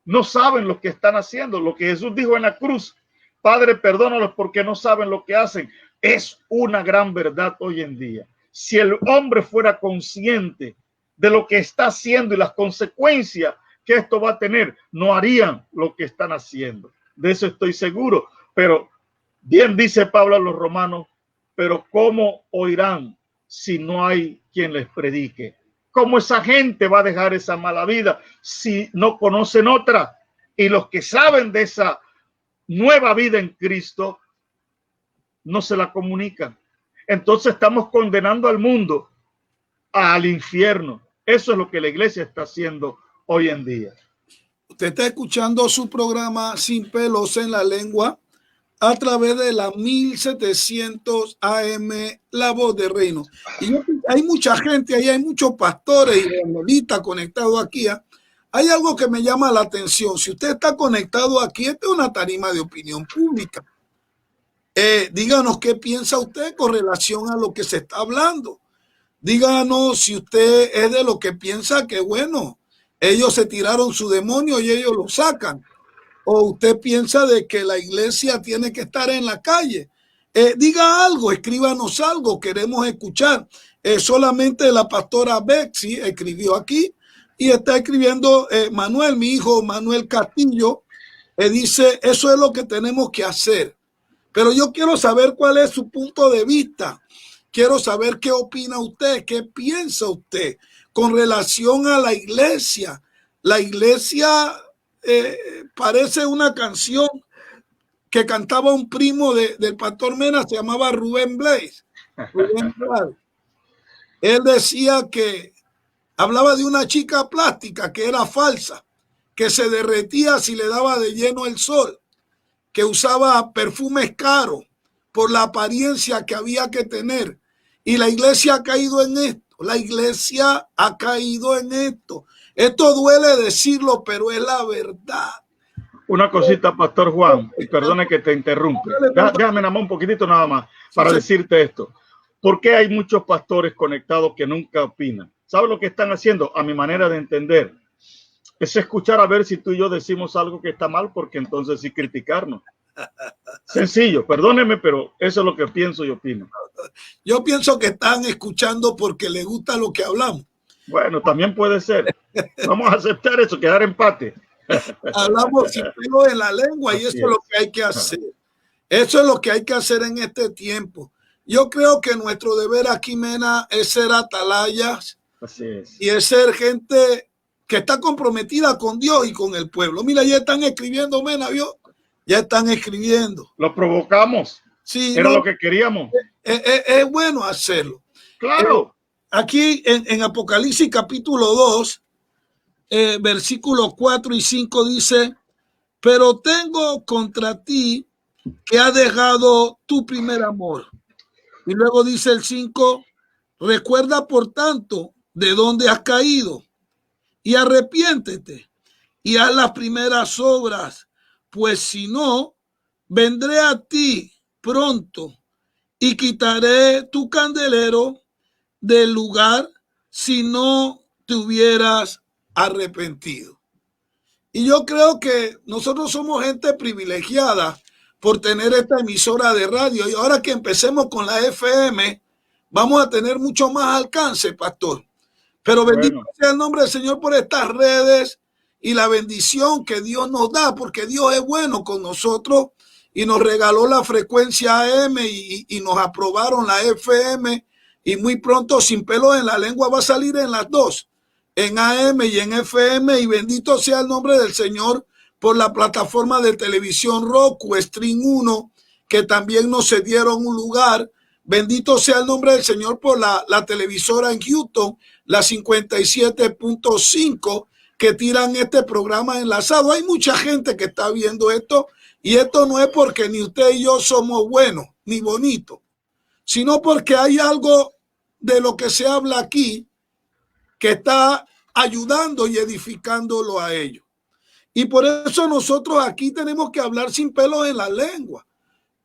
lo que están haciendo. Lo que Jesús dijo en la cruz, Padre, perdónalos porque no saben lo que hacen, es una gran verdad hoy en día. Si el hombre fuera consciente de lo que está haciendo y las consecuencias que esto va a tener, no harían lo que están haciendo. De eso estoy seguro. Pero bien dice Pablo a los romanos, pero ¿cómo oirán si no hay quien les predique? ¿Cómo esa gente va a dejar esa mala vida si no conocen otra? Y los que saben de esa nueva vida en Cristo no se la comunican. Entonces estamos condenando al mundo al infierno. Eso es lo que la iglesia está haciendo hoy en día. Usted está escuchando su programa Sin Pelos en la Lengua a través de la 1700 AM, La Voz de Reino. Y hay mucha gente ahí, hay muchos pastores y evangelistas conectados aquí. Hay algo que me llama la atención. Si usted está conectado aquí, esta es una tarima de opinión pública. Díganos qué piensa usted con relación a lo que se está hablando. Díganos si usted es de lo que piensa que, bueno, ellos se tiraron su demonio y ellos lo sacan. O usted piensa de que la iglesia tiene que estar en la calle. Diga algo, escríbanos algo, queremos escuchar. Solamente la pastora Betsy escribió aquí y está escribiendo Manuel, mi hijo Manuel Castillo, dice, eso es lo que tenemos que hacer. Pero yo quiero saber cuál es su punto de vista. Quiero saber qué opina usted, qué piensa usted con relación a la iglesia. La iglesia parece una canción que cantaba un primo del pastor Mena, se llamaba Rubén Blades. Él decía que hablaba de una chica plástica que era falsa, que se derretía si le daba de lleno el sol, que usaba perfumes caros por la apariencia que había que tener. Y la iglesia ha caído en esto. La iglesia ha caído en esto. Esto duele decirlo, pero es la verdad. Una cosita, Pastor Juan, y perdone que te interrumpa. Déjame nada más un poquitito nada más para decirte esto. ¿Por qué hay muchos pastores conectados que nunca opinan? ¿Sabes lo que están haciendo? A mi manera de entender, es escuchar a ver si tú y yo decimos algo que está mal, porque entonces sí criticarnos. Sencillo, perdóneme, pero eso es lo que pienso y opino. Yo pienso que están escuchando porque les gusta lo que hablamos. Bueno, también puede ser. Vamos a aceptar eso, quedar empate. Hablamos sin pelo en la lengua y eso es lo que hay que hacer. Eso es lo que hay que hacer en este tiempo. Yo creo que nuestro deber aquí, Mena, es ser atalayas. Así es. Y es ser gente que está comprometida con Dios y con el pueblo. Mira, ya están escribiendo, Mena, ¿vio? Ya están escribiendo. Lo provocamos. Sí, era no, lo que queríamos. Es bueno hacerlo. Claro. Aquí en Apocalipsis capítulo 2, versículos 4 y 5 dice, pero tengo contra ti que has dejado tu primer amor. Y luego dice el 5, recuerda por tanto de dónde has caído y arrepiéntete y haz las primeras obras, pues si no, vendré a ti pronto y quitaré tu candelero del lugar si no te hubieras arrepentido. Y yo creo que nosotros somos gente privilegiada por tener esta emisora de radio. Y ahora que empecemos con la FM, vamos a tener mucho más alcance, pastor. Pero bendito sea el nombre del Señor por estas redes y la bendición que Dios nos da, porque Dios es bueno con nosotros y nos regaló la frecuencia AM y nos aprobaron la FM. Y muy pronto Sin Pelos en la Lengua va a salir en las dos, en AM y en FM. Y bendito sea el nombre del Señor por la plataforma de televisión Roku, Stream 1, que también nos cedieron un lugar. Bendito sea el nombre del Señor por la televisora en Houston, la 57.5, que tiran este programa enlazado. Hay mucha gente que está viendo esto, y esto no es porque ni usted y yo somos buenos ni bonitos, sino porque hay algo de lo que se habla aquí que está ayudando y edificándolo a ellos. Y por eso nosotros aquí tenemos que hablar sin pelos en la lengua.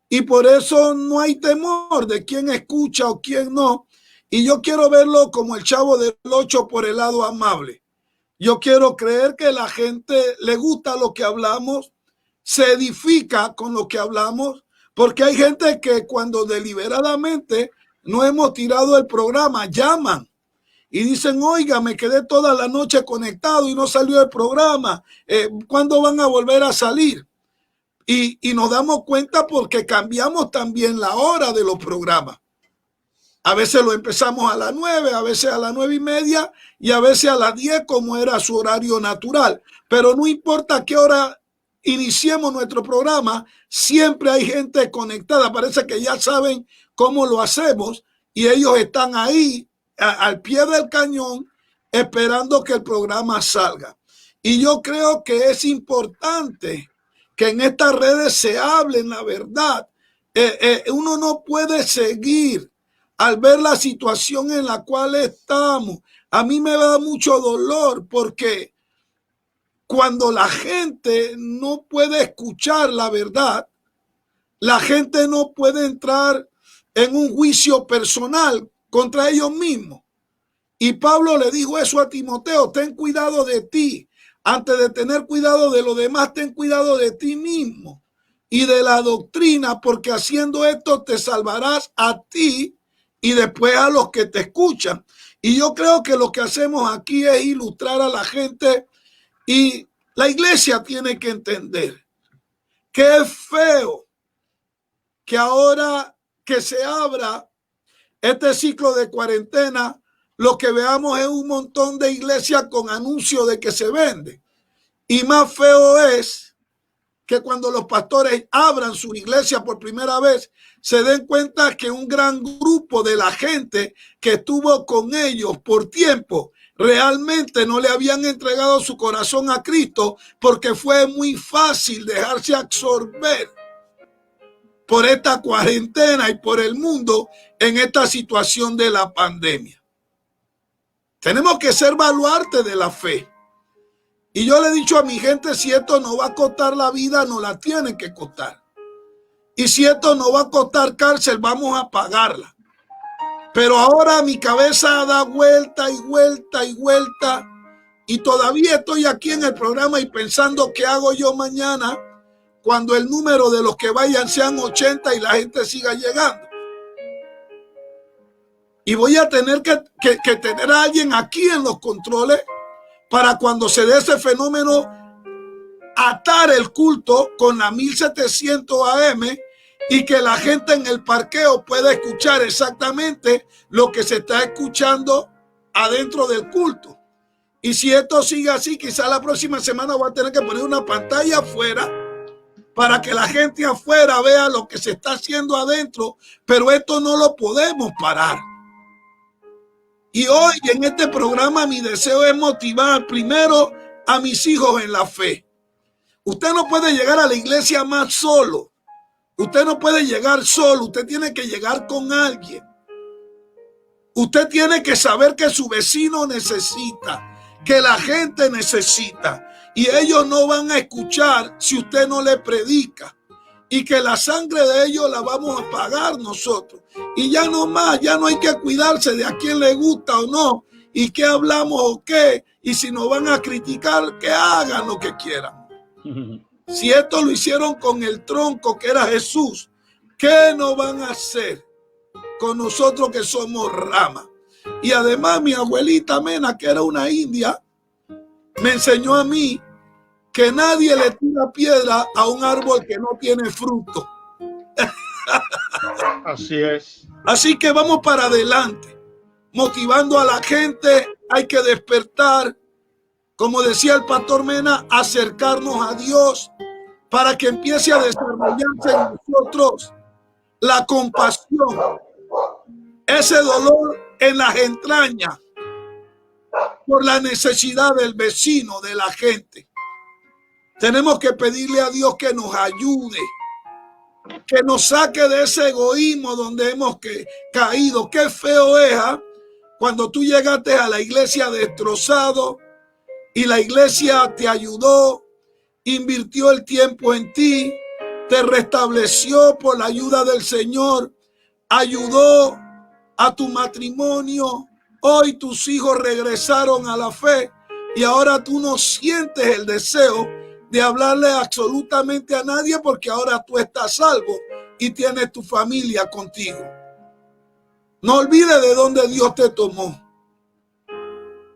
Y por eso no hay temor de quién escucha o quién no. Y yo quiero verlo como el Chavo del Ocho por el lado amable. Yo quiero creer que la gente le gusta lo que hablamos, se edifica con lo que hablamos, porque hay gente que cuando deliberadamente no hemos tirado el programa, llaman y dicen, oiga, me quedé toda la noche conectado y no salió el programa. ¿Cuándo van a volver a salir? Y nos damos cuenta porque cambiamos también la hora de los programas. A veces lo empezamos a las 9, a veces a las 9:30 y a veces a las 10 como era su horario natural. Pero no importa qué hora iniciemos nuestro programa, siempre hay gente conectada. Parece que ya saben cómo lo hacemos y ellos están ahí al pie del cañón esperando que el programa salga. Y yo creo que es importante que en estas redes se hable la verdad. Uno no puede seguir al ver la situación en la cual estamos. A mí me da mucho dolor porque cuando la gente no puede escuchar la verdad, la gente no puede entrar en un juicio personal contra ellos mismos. Y Pablo le dijo eso a Timoteo, ten cuidado de ti. Antes de tener cuidado de los demás, ten cuidado de ti mismo y de la doctrina, porque haciendo esto te salvarás a ti y después a los que te escuchan. Y yo creo que lo que hacemos aquí es ilustrar a la gente, y la iglesia tiene que entender que es feo que ahora que se abra este ciclo de cuarentena, lo que veamos es un montón de iglesias con anuncios de que se vende. Y más feo es que cuando los pastores abran su iglesia por primera vez, se den cuenta que un gran grupo de la gente que estuvo con ellos por tiempo realmente no le habían entregado su corazón a Cristo, porque fue muy fácil dejarse absorber por esta cuarentena y por el mundo en esta situación de la pandemia. Tenemos que ser baluarte de la fe. Y yo le he dicho a mi gente, si esto no va a costar la vida, no la tienen que costar. Y si esto no va a costar cárcel, vamos a pagarla. Pero ahora mi cabeza da vuelta y vuelta y vuelta. Y todavía estoy aquí en el programa y pensando qué hago yo mañana cuando el número de los que vayan sean 80 y la gente siga llegando. Y voy a tener que tener a alguien aquí en los controles para cuando se dé ese fenómeno, atar el culto con la 1700 AM y que la gente en el parqueo pueda escuchar exactamente lo que se está escuchando adentro del culto. Y si esto sigue así, quizá la próxima semana voy a tener que poner una pantalla afuera para que la gente afuera vea lo que se está haciendo adentro, pero esto no lo podemos parar. Y hoy en este programa mi deseo es motivar primero a mis hijos en la fe. Usted no puede llegar a la iglesia más solo. Usted no puede llegar solo. Usted tiene que llegar con alguien. Usted tiene que saber que su vecino necesita, que la gente necesita. Y ellos no van a escuchar si usted no le predica. Y que la sangre de ellos la vamos a pagar nosotros. Y ya no más, ya no hay que cuidarse de a quién le gusta o no, y qué hablamos o qué, y si nos van a criticar, que hagan lo que quieran. Si esto lo hicieron con el tronco que era Jesús, ¿qué no van a hacer con nosotros que somos ramas? Y además mi abuelita Mena, que era una india, me enseñó a mí que nadie le tira piedra a un árbol que no tiene fruto. Así es. Así que vamos para adelante, motivando a la gente. Hay que despertar, como decía el pastor Mena, acercarnos a Dios para que empiece a desarrollarse en nosotros la compasión, ese dolor en las entrañas por la necesidad del vecino, de la gente. Tenemos que pedirle a Dios que nos ayude, que nos saque de ese egoísmo donde hemos caído. Qué feo es cuando tú llegaste a la iglesia destrozado y la iglesia te ayudó, invirtió el tiempo en ti, te restableció por la ayuda del Señor, ayudó a tu matrimonio. Hoy tus hijos regresaron a la fe y ahora tú no sientes el deseo de hablarle absolutamente a nadie porque ahora tú estás salvo y tienes tu familia contigo. No olvides de dónde Dios te tomó,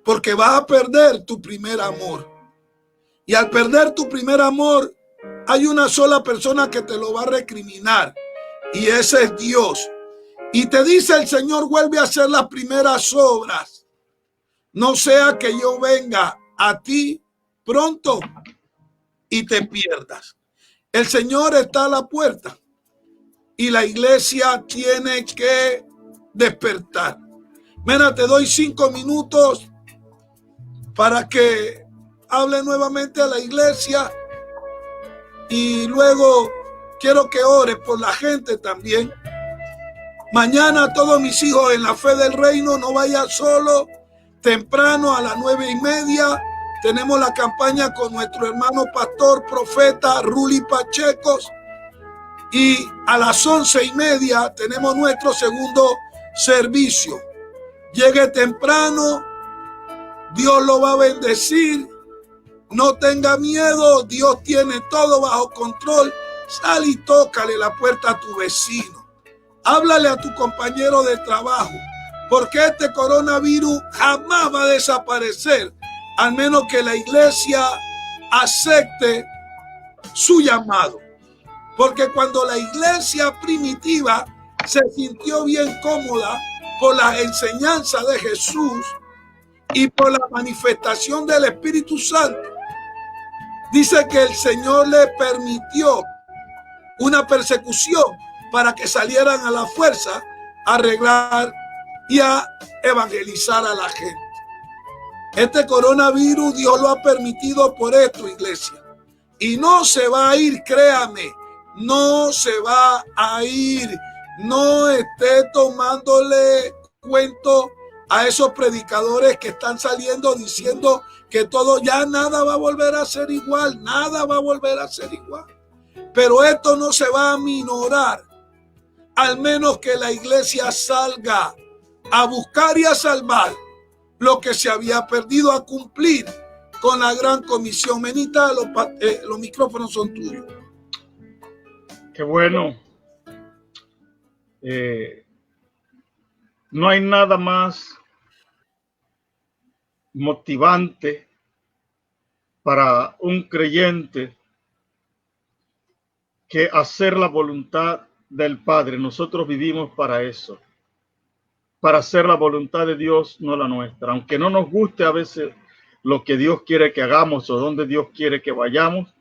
porque vas a perder tu primer amor. Y al perder tu primer amor, hay una sola persona que te lo va a recriminar, y ese es Dios. Y te dice el Señor, vuelve a hacer las primeras obras. No sea que yo venga a ti pronto y te pierdas. El Señor está a la puerta y la iglesia tiene que despertar. Mira, te doy 5 minutos para que hable nuevamente a la iglesia y luego quiero que ores por la gente también. Mañana todos mis hijos en la fe del reino, no vayan solo. Temprano a las 9:30 tenemos la campaña con nuestro hermano pastor, profeta Ruli Pachecos. Y a las 11:30 tenemos nuestro segundo servicio. Llegue temprano, Dios lo va a bendecir. No tenga miedo, Dios tiene todo bajo control. Sal y tócale la puerta a tu vecino. Háblale a tu compañero de trabajo, porque este coronavirus jamás va a desaparecer, al menos que la iglesia acepte su llamado. Porque cuando la iglesia primitiva se sintió bien cómoda por la enseñanza de Jesús y por la manifestación del Espíritu Santo, dice que el Señor le permitió una persecución para que salieran a la fuerza a arreglar y a evangelizar a la gente. Este coronavirus Dios lo ha permitido por esto, iglesia. Y no se va a ir, créame, no se va a ir. No esté tomándole cuento a esos predicadores que están saliendo diciendo que todo, ya nada va a volver a ser igual, nada va a volver a ser igual. Pero esto no se va a minorar, al menos que la iglesia salga a buscar y a salvar lo que se había perdido, a cumplir con la gran comisión. Menita, los micrófonos son tuyos. Qué bueno. No hay nada más motivante para un creyente que hacer la voluntad del Padre. Nosotros vivimos para eso, para hacer la voluntad de Dios, no la nuestra. Aunque no nos guste a veces lo que Dios quiere que hagamos o donde Dios quiere que vayamos,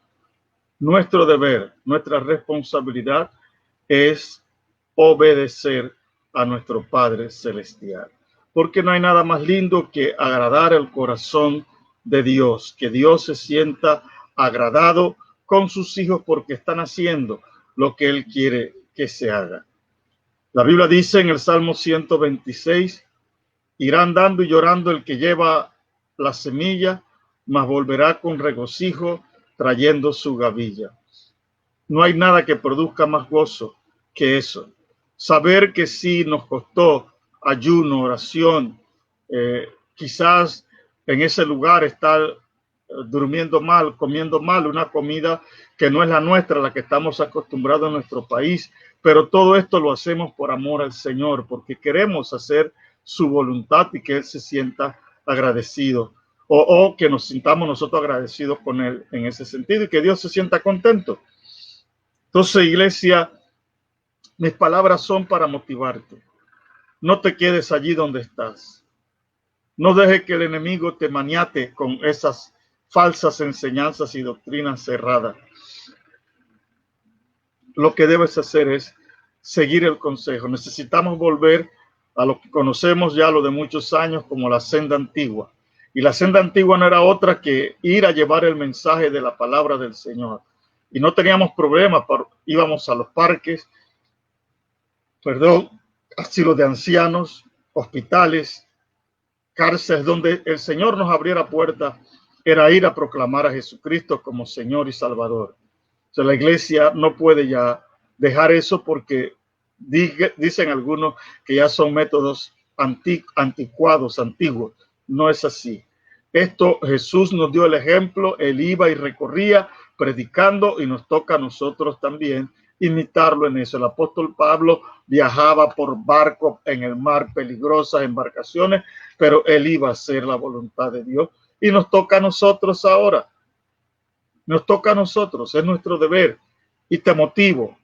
nuestro deber, nuestra responsabilidad es obedecer a nuestro Padre Celestial. Porque no hay nada más lindo que agradar el corazón de Dios, que Dios se sienta agradado con sus hijos porque están haciendo lo que Él quiere que se haga. La Biblia dice en el Salmo 126, irá andando y llorando el que lleva la semilla, mas volverá con regocijo trayendo su gavilla. No hay nada que produzca más gozo que eso. Saber que si nos costó ayuno, oración, quizás en ese lugar estar durmiendo mal, comiendo mal, una comida que no es la nuestra, la que estamos acostumbrados en nuestro país, pero todo esto lo hacemos por amor al Señor, porque queremos hacer su voluntad y que Él se sienta agradecido, o que nos sintamos nosotros agradecidos con Él en ese sentido y que Dios se sienta contento. Entonces, iglesia, mis palabras son para motivarte. No te quedes allí donde estás. No dejes que el enemigo te maniate con esas falsas enseñanzas y doctrinas cerradas. Lo que debes hacer es seguir el consejo. Necesitamos volver a lo que conocemos ya, lo de muchos años, como la senda antigua. Y la senda antigua no era otra que ir a llevar el mensaje de la palabra del Señor. Y no teníamos problemas, íbamos a los parques, asilos de ancianos, hospitales, cárceles donde el Señor nos abriera puertas, era ir a proclamar a Jesucristo como Señor y Salvador. O sea, la iglesia no puede ya dejar eso porque dicen algunos que ya son métodos anticuados, antiguos. No es así. Esto Jesús nos dio el ejemplo, él iba y recorría predicando y nos toca a nosotros también imitarlo en eso. El apóstol Pablo viajaba por barco en el mar, peligrosas embarcaciones, pero él iba a hacer la voluntad de Dios y nos toca a nosotros ahora. Nos toca a nosotros, es nuestro deber y te motivo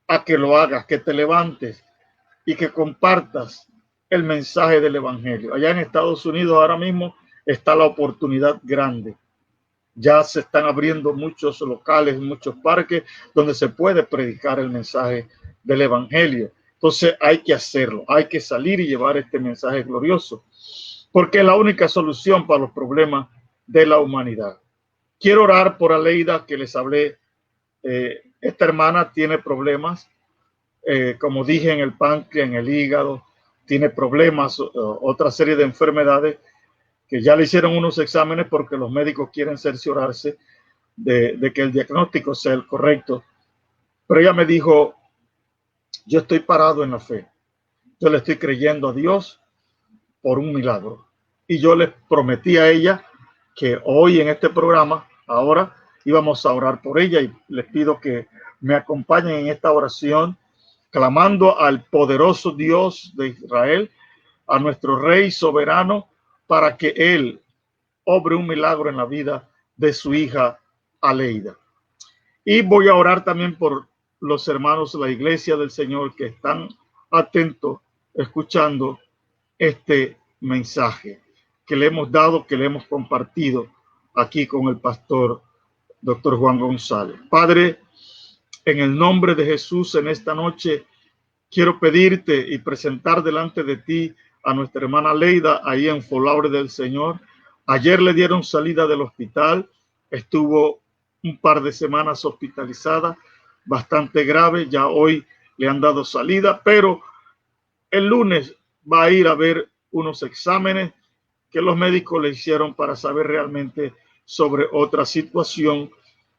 a que lo hagas, que te levantes y que compartas el mensaje del evangelio. Allá en Estados Unidos ahora mismo está la oportunidad grande. Ya se están abriendo muchos locales, muchos parques donde se puede predicar el mensaje del evangelio. Entonces hay que hacerlo, hay que salir y llevar este mensaje glorioso, porque es la única solución para los problemas de la humanidad. Quiero orar por Aleida, que les hablé. Esta hermana tiene problemas, como dije, en el páncreas, en el hígado, tiene problemas, otra serie de enfermedades que ya le hicieron unos exámenes porque los médicos quieren cerciorarse de que el diagnóstico sea el correcto. Pero ella me dijo, yo estoy parado en la fe. Yo le estoy creyendo a Dios por un milagro. Y yo les prometí a ella que hoy en este programa, ahora, íbamos a orar por ella y les pido que me acompañen en esta oración, clamando al poderoso Dios de Israel, a nuestro Rey soberano, para que Él obre un milagro en la vida de su hija Aleida. Y voy a orar también por los hermanos de la Iglesia del Señor que están atentos, escuchando este mensaje que le hemos dado, que le hemos compartido aquí con el pastor Dr. Juan González. Padre, en el nombre de Jesús, en esta noche quiero pedirte y presentar delante de ti a nuestra hermana Aleida ahí en Fort Lauderdale, Señor. Ayer le dieron salida del hospital, estuvo un par de semanas hospitalizada, bastante grave, ya hoy le han dado salida, pero el lunes va a ir a ver unos exámenes que los médicos le hicieron para saber realmente sobre otra situación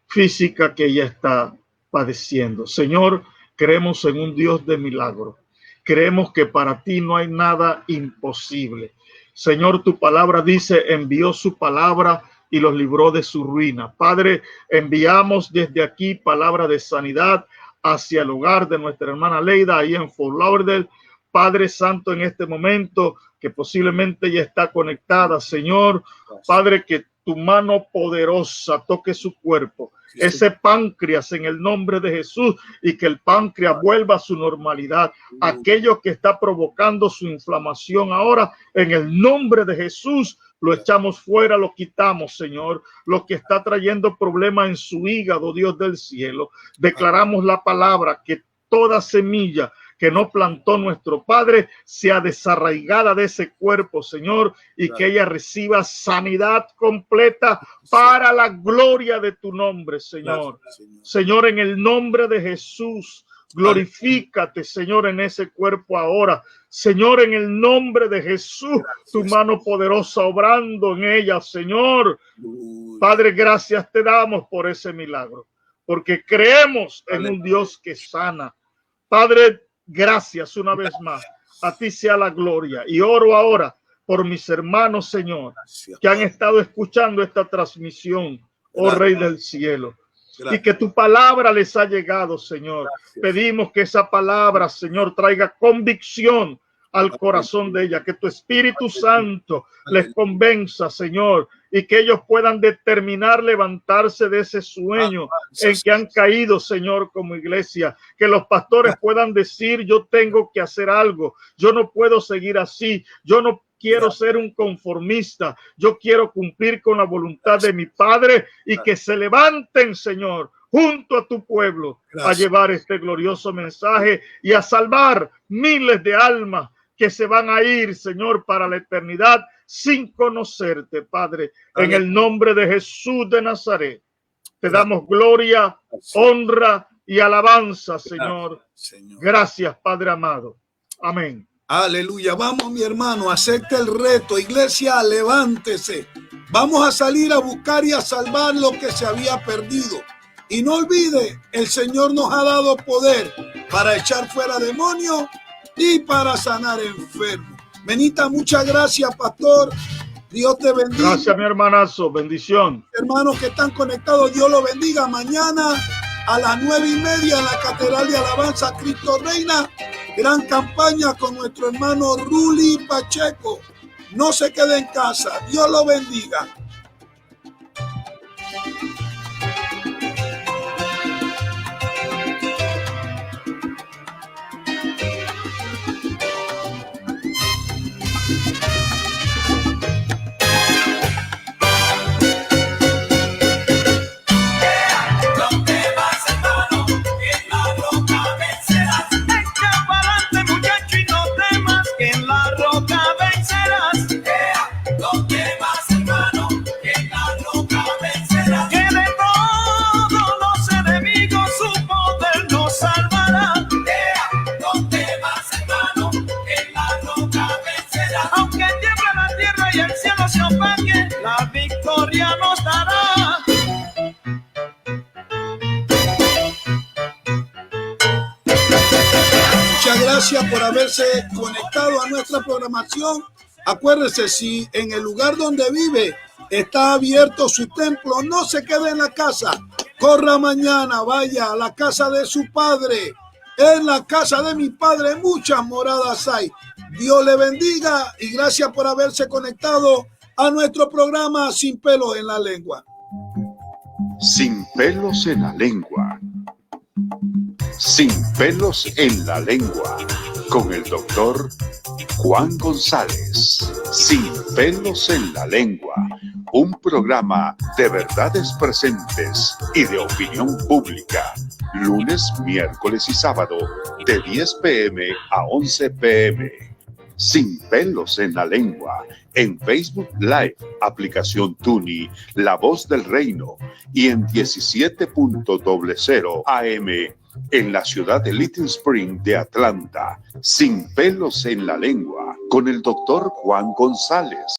física que ella está padeciendo. Señor, creemos en un Dios de milagro. Creemos que para ti no hay nada imposible. Señor, tu palabra dice, envió su palabra y los libró de su ruina. Padre, enviamos desde aquí palabra de sanidad hacia el hogar de nuestra hermana Aleida, ahí en Fort Lauderdale. Padre Santo, en este momento que posiblemente ya está conectada, Señor, Padre, que tu mano poderosa toque su cuerpo, ese páncreas en el nombre de Jesús, y que el páncreas vuelva a su normalidad. Aquello que está provocando su inflamación ahora, en el nombre de Jesús, lo echamos fuera, lo quitamos, Señor. Lo que está trayendo problemas en su hígado, Dios del cielo, declaramos la palabra que toda semilla que no plantó nuestro Padre sea desarraigada de ese cuerpo, Señor, y que ella reciba sanidad completa para la gloria de tu nombre, Señor. Señor, en el nombre de Jesús, glorifícate, Señor, en ese cuerpo ahora. Señor, en el nombre de Jesús, tu mano poderosa obrando en ella, Señor. Padre, gracias te damos por ese milagro, porque creemos en un Dios que sana. Padre, gracias una vez más. A ti sea la gloria. Y oro ahora por mis hermanos, Señor, que han estado escuchando esta transmisión, oh Rey del cielo. Y que tu palabra les ha llegado, Señor. Pedimos que esa palabra, Señor, traiga convicción al corazón de ella, que tu Espíritu Santo les convenza, Señor, y que ellos puedan determinar levantarse de ese sueño en que han caído, Señor, como iglesia. Que los pastores puedan decir, yo tengo que hacer algo, yo no puedo seguir así, yo no quiero ser un conformista, yo quiero cumplir con la voluntad de mi Padre, y que se levanten, Señor, junto a tu pueblo, a llevar este glorioso mensaje y a salvar miles de almas que se van a ir, Señor, para la eternidad sin conocerte, Padre. En el nombre de Jesús de Nazaret, te damos gloria, honra y alabanza, Señor. Gracias, Padre amado. Amén Aleluya. Vamos, mi hermano, acepte el reto. Iglesia, levántese. Vamos a salir a buscar y a salvar lo que se había perdido. Y no olvide, el Señor nos ha dado poder para echar fuera demonios y para sanar enfermos. Benita, muchas gracias, pastor. Dios te bendiga. Gracias, mi hermanazo. Bendición. Hermanos que están conectados, Dios los bendiga. Mañana a las 9:30 en la Catedral de Alabanza Cristo Reina. Gran campaña con nuestro hermano Ruli Pacheco. No se quede en casa. Dios lo bendiga. La victoria nos dará. Muchas gracias por haberse conectado a nuestra programación. Acuérdese, si en el lugar donde vive está abierto su templo, no se quede en la casa. Corra mañana, vaya a la casa de su padre. En la casa de mi padre muchas moradas hay. Dios le bendiga y gracias por haberse conectado a nuestro programa Sin Pelos en la Lengua. Sin pelos en la lengua. Sin pelos en la lengua. Con el doctor Juan González. Sin pelos en la lengua. Un programa de verdades presentes y de opinión pública. Lunes, miércoles y sábado de 10 p.m. a 11 p.m. Sin pelos en la lengua, en Facebook Live, aplicación Tuni, La Voz del Reino, y en 17.00 AM en la ciudad de Little Spring de Atlanta. Sin pelos en la lengua, con el doctor Juan González.